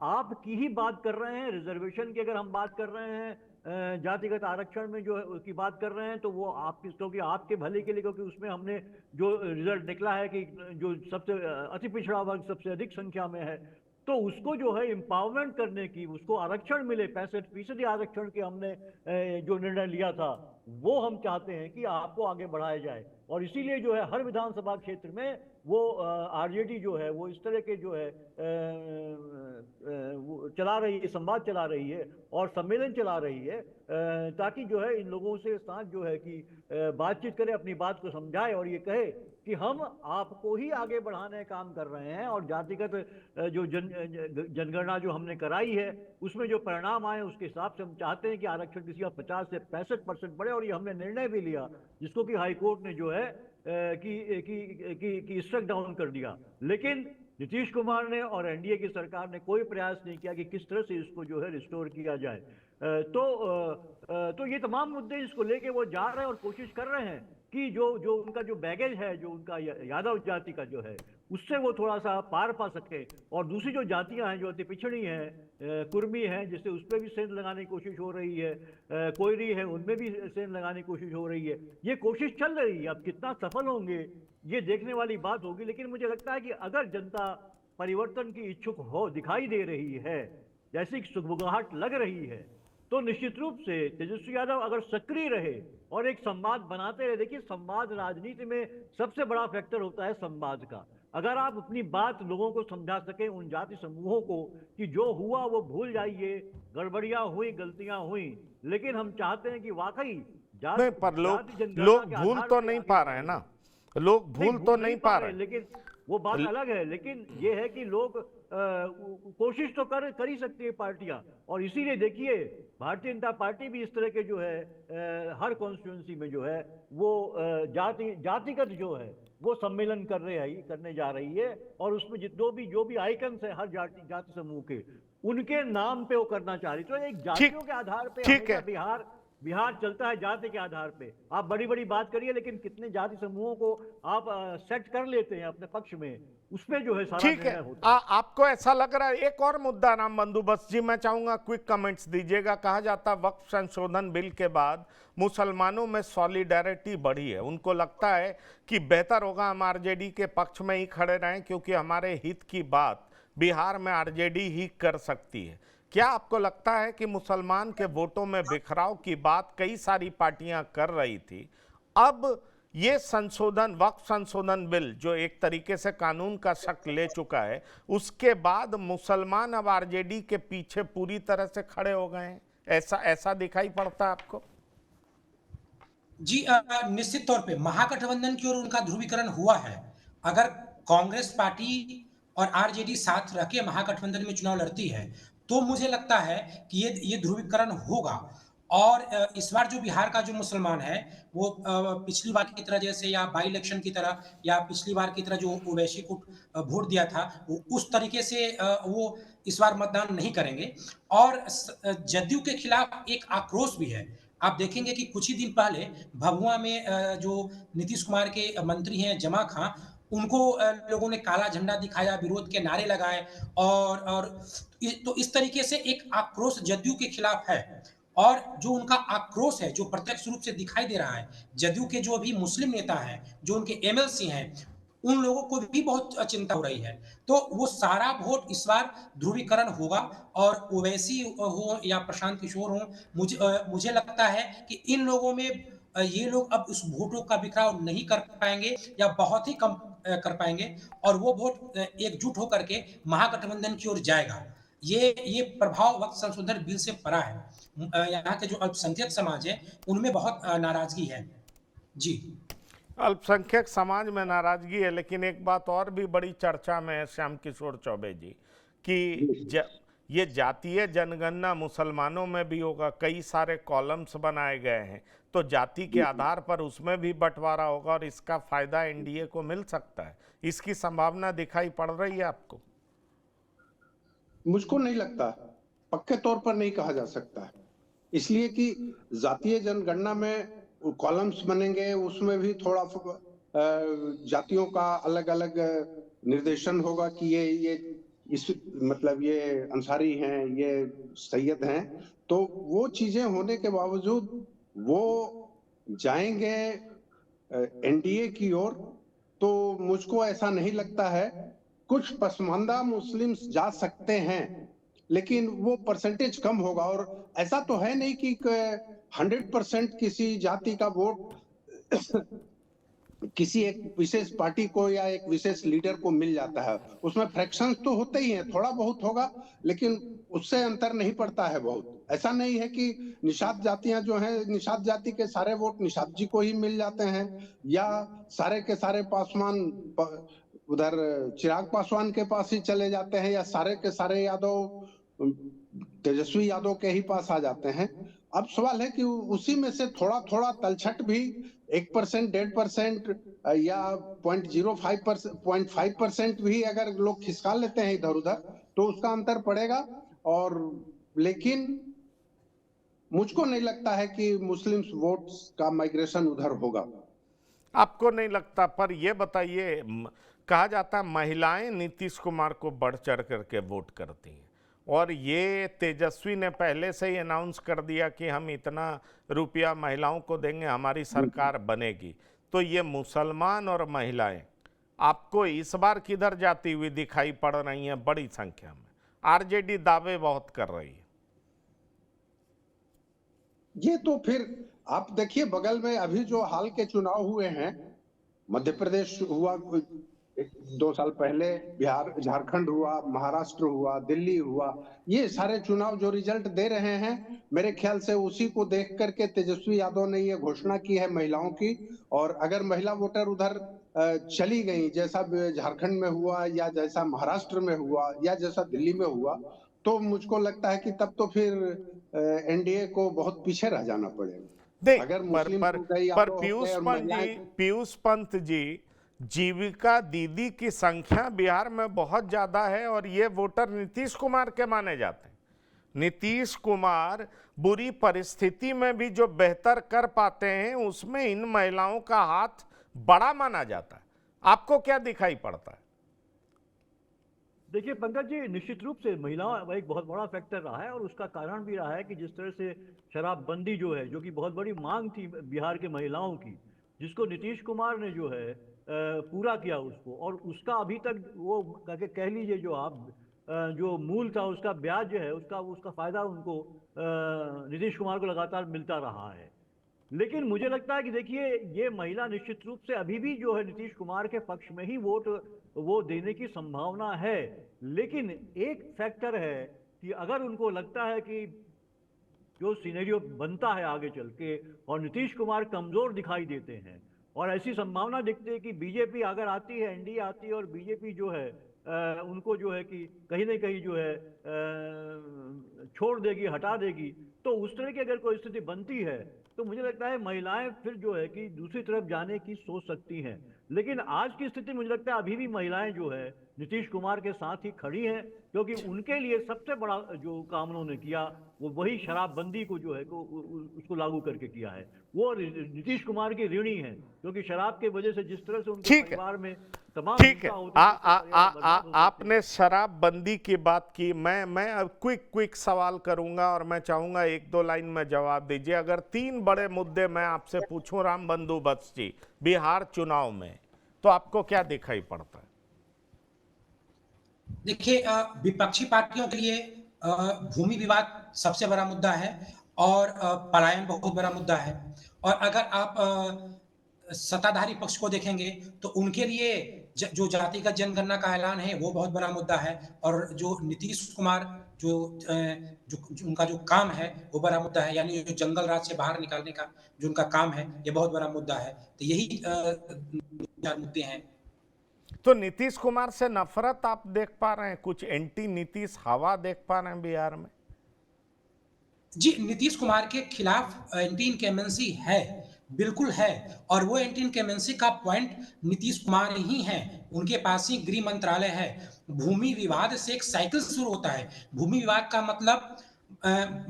आपकी ही बात कर रहे हैं। रिजर्वेशन की अगर हम बात कर रहे हैं, जातिगत आरक्षण में जो है उसकी बात कर रहे हैं, तो वो आपकी, क्योंकि आपके भले के लिए, क्योंकि उसमें हमने जो रिजल्ट निकला है कि जो सबसे अति पिछड़ा वर्ग सबसे अधिक संख्या में है, तो उसको जो है एम्पावरमेंट करने की, उसको आरक्षण मिले, 65% आरक्षण के हमने जो निर्णय लिया था, वो हम चाहते हैं कि आपको आगे बढ़ाया जाए। और इसीलिए जो है हर विधानसभा क्षेत्र में वो आरजेडी जो है वो इस तरह के जो है वो चला रही है, संवाद चला रही है और सम्मेलन चला रही है, ताकि जो है इन लोगों से साथ जो है कि बातचीत करे, अपनी बात को समझाए और ये कहे कि हम आपको ही आगे बढ़ाने का काम कर रहे हैं। और जातिगत जो जनगणना जो हमने कराई है, उसमें जो परिणाम आए उसके हिसाब से हम चाहते हैं कि आरक्षण किसी का 50 से 65% बढ़े। और ये हमने निर्णय भी लिया, जिसको कि हाईकोर्ट ने जो है कि स्ट्रक डाउन कर दिया। लेकिन नीतीश कुमार ने और एनडीए की सरकार ने कोई प्रयास नहीं किया कि किस तरह से इसको जो है रिस्टोर किया जाए। तो ये तमाम मुद्दे इसको लेके वो जा रहे हैं और कोशिश कर रहे हैं कि जो उनका जो बैगेज है, जो उनका यादव जाति का जो है, उससे वो थोड़ा सा पार पा सके। और दूसरी जो जातियां हैं जो अति पिछड़ी हैं, कुर्मी हैं, जिससे उस पर भी सेंध लगाने की कोशिश हो रही है, कोयरी है, उनमें भी सेंध लगाने की कोशिश हो रही है। ये कोशिश चल रही है, अब कितना सफल होंगे ये देखने वाली बात होगी। लेकिन मुझे लगता है कि अगर जनता परिवर्तन की इच्छुक हो, दिखाई दे रही है, जैसी सुगबुगाहट लग रही है, तो निश्चित रूप से तेजस्वी यादव अगर सक्रिय रहे और एक संवाद बनाते रहे। देखिए, संवाद राजनीति में सबसे बड़ा फैक्टर होता है संवाद का। अगर आप अपनी बात लोगों को समझा सकें, उन जाति समूहों को, कि जो हुआ वो भूल जाइए, गड़बड़ियां हुई, गलतियां हुई, लेकिन हम चाहते हैं कि वाकई नहीं, पर लोग भूल तो नहीं पा रहे हैं ना, लोग भूल तो नहीं पा रहे, लेकिन वो बात अलग है। लेकिन ये है कि लोग कोशिश तो कर ही सकती है पार्टियां। और इसीलिए देखिए, भारतीय जनता पार्टी भी इस तरह के जो है हर कॉन्स्टिट्यूंसी में जो है वो जातिगत जो है वो सम्मेलन करने जा रही है। और उसमें जो भी आइकन्स है हर जाति समूह के, उनके नाम पे वो करना चाह रही। तो एक जातियों के आधार पे ठीक है, बिहार चलता है जाति के आधार पे। आप बड़ी बड़ी बात करिए, लेकिन कितने जाति समूहों को आप सेट कर लेते हैं अपने पक्ष में, उसमें जो है सारा ठीक है। आपको ऐसा लग रहा है? एक और मुद्दा, राम बंदोबस्त जी, मैं चाहूंगा क्विक कमेंट्स दीजिएगा। कहा जाता वक्फ संशोधन बिल के बाद मुसलमानों में सॉलिडेरिटी बढ़ी है, उनको लगता है कि बेहतर होगा हम आरजेडी के पक्ष में ही खड़े रहें, क्योंकि हमारे हित की बात बिहार में आरजेडी ही कर सकती है। क्या आपको लगता है कि मुसलमान के वोटों में बिखराव की बात कई सारी पार्टियां कर रही थी, अब ये संशोधन, वक्फ संशोधन बिल जो एक तरीके से कानून का शक्ल ले चुका है, उसके बाद मुसलमान अब आरजेडी के पीछे पूरी तरह से खड़े हो गए हैं? ऐसा दिखाई पड़ता है आपको? जी, निश्चित तौर पे महागठबंधन की ओर उनका ध्रुवीकरण हुआ है। अगर कांग्रेस पार्टी और आरजेडी साथ रह के महागठबंधन में चुनाव लड़ती है, तो मुझे लगता है कि ये ध्रुवीकरण होगा। और इस बार जो बिहार का जो मुसलमान है, वो पिछली बार की तरह जैसे, या बाई इलेक्शन की तरह, या पिछली बार की तरह जो ओवैसी को वोट दिया था, वो उस तरीके से वो इस बार मतदान नहीं करेंगे। और जदयू के खिलाफ एक आक्रोश भी है। आप देखेंगे कि कुछ ही दिन पहले भभुआ में जो नीतीश कुमार के मंत्री हैं जमा खां, उनको लोगों ने काला झंडा दिखाया, विरोध के नारे लगाए। और तो इस तरीके से एक आक्रोश जदयू के खिलाफ है। और जो उनका आक्रोश है, जो प्रत्यक्ष रूप से दिखाई दे रहा है, जदयू के जो भी मुस्लिम नेता हैं, जो उनके एमएलसी हैं, उन लोगों को भी बहुत चिंता हो रही है। तो वो सारा वोट इस बार ध्रुवीकरण होगा। और ओवैसी हो या प्रशांत किशोर हो, मुझे लगता है कि इन लोगों में ये लोग अब उस वोटों का बिखराव नहीं कर पाएंगे, या बहुत ही कम कर पाएंगे। और वो वोट एकजुट होकर के महागठबंधन की ओर जाएगा। ये प्रभाव वक्त संशोधन बिल से पड़ा है। यहाँ के जो अल्पसंख्यक समाज है, उनमें बहुत नाराजगी है। जी, अल्पसंख्यक समाज में नाराजगी है, लेकिन एक बात और भी बड़ी चर्चा में है श्याम किशोर चौबे जी, कि ये जातीय जनगणना मुसलमानों में भी होगा, कई सारे कॉलम्स बनाए गए हैं, तो जाति के आधार पर उसमें भी बंटवारा होगा और इसका फायदा एनडीए को मिल सकता है। इसकी संभावना दिखाई पड़ रही है आपको? मुझको नहीं लगता, पक्के तौर पर नहीं कहा जा सकता है, इसलिए कि जातीय जनगणना में कॉलम्स बनेंगे, उसमें भी थोड़ा जातियों का अलग अलग निर्देशन होगा कि ये इस मतलब ये अंसारी हैं, ये सैयद हैं, तो वो चीजें होने के बावजूद वो जाएंगे एनडीए की ओर, तो मुझको ऐसा नहीं लगता है। कुछ पसमानदा मुस्लिम्स जा सकते हैं, लेकिन वो परसेंटेज कम होगा, और ऐसा तो है नहीं कि 100% किसी जाति का वोट किसी एक विशेष पार्टी को या एक विशेष लीडर को मिल जाता है। उसमें फ्रैक्शंस तो होते ही हैं, थोड़ा बहुत होगा, लेकिन उससे अंतर नहीं पड़ता है बहुत। ऐसा नहीं है कि निषाद जातियां जो हैं, निषाद जाति के सारे वोट निषाद जी को ही मिल जाते हैं, या सारे के सारे पासवान उधर चिराग पासवान के पास ही चले जाते हैं, या सारे के सारे यादव तेजस्वी यादव के ही पास आ जाते हैं। अब सवाल है कि उसी में से थोड़ा थोड़ा तलछट भी 1%, 1.5% या 0.5% भी अगर लोग खिसका लेते हैं इधर उधर, तो उसका अंतर पड़ेगा। और लेकिन मुझको नहीं लगता है कि मुस्लिम्स वोट्स का माइग्रेशन उधर होगा। आपको नहीं लगता? पर यह बताइए, कहा जाता है महिलाएं नीतीश कुमार को बढ़ चढ़ करके वोट करती हैं, और ये तेजस्वी ने पहले से ही अनाउंस कर दिया कि हम इतना रुपया महिलाओं को देंगे, हमारी सरकार बनेगी। तो ये मुसलमान और महिलाएं आपको इस बार किधर जाती हुई दिखाई पड़ रही हैं बड़ी संख्या में? आरजेडी दावे बहुत कर रही है। ये तो फिर आप देखिए, बगल में अभी जो हाल के चुनाव हुए हैं, मध्य प्रदेश हुआ 2 साल पहले, बिहार झारखंड हुआ, महाराष्ट्र हुआ, दिल्ली हुआ, ये सारे चुनाव जो रिजल्ट दे रहे हैं, मेरे ख्याल से उसी को देख करके तेजस्वी यादव ने ये घोषणा की है महिलाओं की। और अगर महिला वोटर उधर चली गई, जैसा झारखंड में हुआ या जैसा महाराष्ट्र में हुआ या जैसा दिल्ली में हुआ, तो मुझको लगता है कि तब तो फिर एनडीए को बहुत पीछे रह जाना पड़ेगा। नहीं, अगर पर मुस्लिम पर हो गए या पर तो हो पीयूष गए और पंत जी, महिलाएं, पीयूष पंत जी, जीविका दीदी की संख्या बिहार में बहुत ज्यादा है और ये वोटर नीतीश कुमार के माने जाते हैं। नीतीश कुमार बुरी परिस्थिति में भी जो बेहतर कर पाते हैं, उसमें इन महिलाओं का हाथ बड़ा माना जाता है। आपको क्या दिखाई पड़ता है? देखिए पंकज जी, निश्चित रूप से महिलाओं एक बहुत बड़ा फैक्टर रहा है, और उसका कारण भी रहा है कि जिस तरह से शराबबंदी जो है, जो कि बहुत बड़ी मांग थी बिहार के महिलाओं की, जिसको नीतीश कुमार ने जो है पूरा किया उसको, और उसका अभी तक वो कह लीजिए जो आप जो मूल था उसका ब्याज जो है, उसका उसका फायदा उनको नीतीश कुमार को लगातार मिलता रहा है। लेकिन मुझे लगता है कि देखिए, ये महिला निश्चित रूप से अभी भी जो है नीतीश कुमार के पक्ष में ही वोट वो देने की संभावना है। लेकिन एक फैक्टर है कि अगर उनको लगता है कि जो सिनेरियो बनता है आगे चल के और नीतीश कुमार कमजोर दिखाई देते हैं, और ऐसी संभावना दिखती है कि बीजेपी अगर आती है, एनडीए आती है, और बीजेपी जो है उनको जो है कि कहीं ना कहीं जो है छोड़ देगी, हटा देगी, तो उस तरह की अगर कोई स्थिति बनती है, तो मुझे लगता है महिलाएं फिर जो है कि दूसरी तरफ जाने की सोच सकती हैं। लेकिन आज की स्थिति मुझे लगता है अभी भी महिलाएं जो है नीतीश कुमार के साथ ही खड़ी हैं, क्योंकि उनके लिए सबसे बड़ा जो काम उन्होंने किया वो वही शराबबंदी को जो है को उसको लागू करके किया है। वो नीतीश कुमार की ऋणी है, क्योंकि शराब के वजह से जिस तरह से उनके परिवार में तमाम ठीक है, हिंसा होती है, आपने शराबबंदी की बात की। मैं अब क्विक सवाल करूंगा और मैं चाहूंगा 1-2 लाइन में जवाब दीजिए। अगर 3 बड़े मुद्दे मैं आपसे पूछूं राम बंधु वत्स जी, बिहार चुनाव में, तो आपको क्या दिखाई पड़ता है? देखिए, विपक्षी पार्टियों के लिए भूमि विवाद सबसे बड़ा मुद्दा है, और पलायन बहुत बड़ा मुद्दा है। और अगर आप सत्ताधारी पक्ष को देखेंगे तो उनके लिए जो जातिगत जनगणना का ऐलान है वो बहुत बड़ा मुद्दा है, और जो नीतीश कुमार जो उनका जो काम है वो बड़ा मुद्दा है, यानी जो जंगल राज से बाहर निकालने का जो उनका काम है ये बहुत बड़ा मुद्दा है। तो यही 4 मुद्दे हैं। तो नीतीश कुमार से नफरत आप देख पा रहे हैं, कुछ एंटी नीतीश हवा देख पा रहे हैं बिहार में? जी, नीतीश कुमार के खिलाफ एंटी इनकमेंसी है, बिल्कुल है। और वो एंटी इनकमेंसी का पॉइंट नीतीश कुमार ही हैं। उनके पास ही गृह मंत्रालय है। भूमि विवाद से एक साइकिल शुरू होता है। भूमि विवाद का मतलब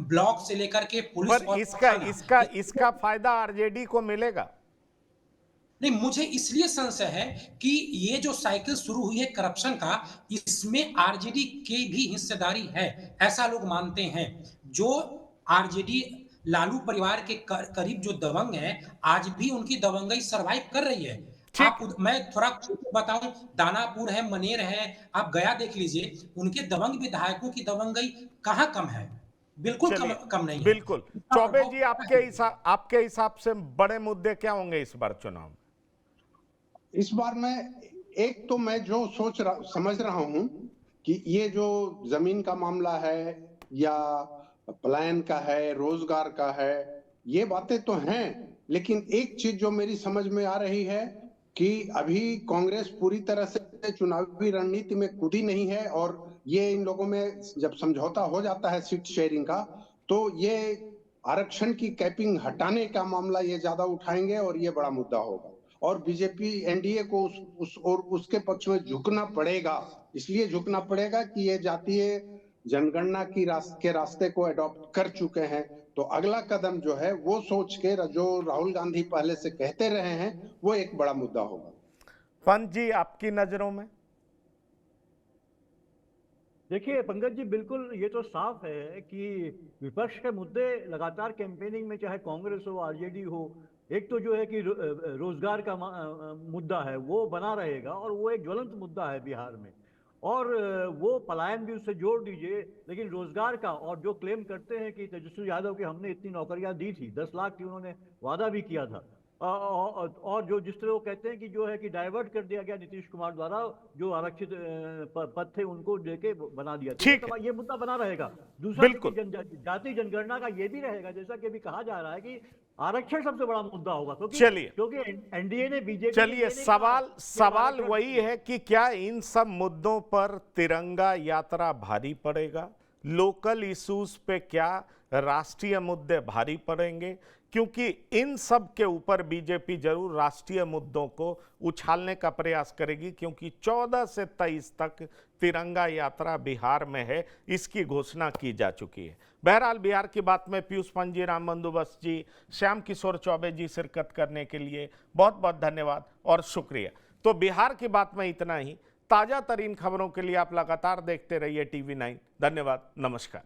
ब्लॉक से लेकर के पुलिस पर और इसका थाना। इसका इसका फायदा आरजेडी को मिलेगा? नहीं, मुझे इसलिए संशय है कि ये जो साइकिल शुरू हुई है करप्शन का, इसमें आरजेडी की भी हिस्सेदारी है, ऐसा लोग मानते हैं। जो आरजेडी लालू परिवार के करीब जो दबंग हैं, आज भी उनकी दबंगई सर्वाइव कर रही है। ठीक। मैं थोड़ा बताऊं, दानापुर है, मनेर है, आप गया देख लीजिए, उनके दबंग विधायकों की दबंगई कहाँ कम है? बिल्कुल कम चलिए, कम नहीं है। बिल्कुल। चौबे जी, आपके हिसाब से बड़े मुद्दे क्या होंगे इस बार चुनाव में? इस बार एक तो मैं जो समझ रहा हूं कि ये जो जमीन का मामला है या पलायन का है, रोजगार का है, ये बातें तो हैं, लेकिन एक चीज जो मेरी समझ में आ रही है कि अभी कांग्रेस पूरी तरह से चुनावी रणनीति में कूदी नहीं है, और ये इन लोगों में जब समझौता हो जाता है सीट शेयरिंग का, तो ये आरक्षण की कैपिंग हटाने का मामला ये ज्यादा उठाएंगे और ये बड़ा मुद्दा होगा। और बीजेपी एनडीए को उसके पक्ष में झुकना पड़ेगा। इसलिए झुकना पड़ेगा कि ये जातीय जनगणना के रास्ते को अडॉप्ट कर चुके हैं। तो अगला कदम जो है वो सोच के, जो राहुल गांधी पहले से कहते रहे हैं, वो एक बड़ा मुद्दा होगा। पंत जी, आपकी नजरों में? देखिए पंकज जी, बिल्कुल ये तो साफ है कि विपक्ष के मुद्दे लगातार कैंपेनिंग में, चाहे कांग्रेस हो, आरजेडी हो, एक तो जो है कि रोजगार का मुद्दा है वो बना रहेगा, और वो एक ज्वलंत मुद्दा है बिहार में। और वो पलायन भी उससे जोड़ दीजिए, लेकिन रोजगार का, और जो क्लेम करते हैं कि तेजस्वी यादव की हमने इतनी नौकरियां दी थी, 10 लाख की उन्होंने वादा भी किया था, और जो जिस तरह वो कहते हैं कि जो है कि डाइवर्ट कर दिया गया नीतीश कुमार द्वारा, जो आरक्षित पद थे उनको लेके बना दिया। तो ठीक है, ये मुद्दा बना रहेगा। दूसरा बिल्कुल। जाति जनगणना का ये भी रहेगा, जैसा कि अभी कहा जा रहा है कि आरक्षण सबसे बड़ा मुद्दा होगा, चलिए, क्योंकि एनडीए ने, बीजेपी चलिए, सवाल वही है कि क्या इन सब मुद्दों पर तिरंगा यात्रा भारी पड़ेगा? लोकल इश्यूज पे क्या राष्ट्रीय मुद्दे भारी पड़ेंगे? क्योंकि इन सब के ऊपर बीजेपी जरूर राष्ट्रीय मुद्दों को उछालने का प्रयास करेगी, क्योंकि 14 से 23 तक तिरंगा यात्रा बिहार में है, इसकी घोषणा की जा चुकी है। बहरहाल, बिहार की बात में पीयूष पंत जी, राम बंदोबस्त जी, श्याम किशोर चौबे जी शिरकत करने के लिए बहुत बहुत धन्यवाद और शुक्रिया। तो बिहार की बात में इतना ही। ताजा तरीन खबरों के लिए आप लगातार देखते रहिए TV9। धन्यवाद, नमस्कार।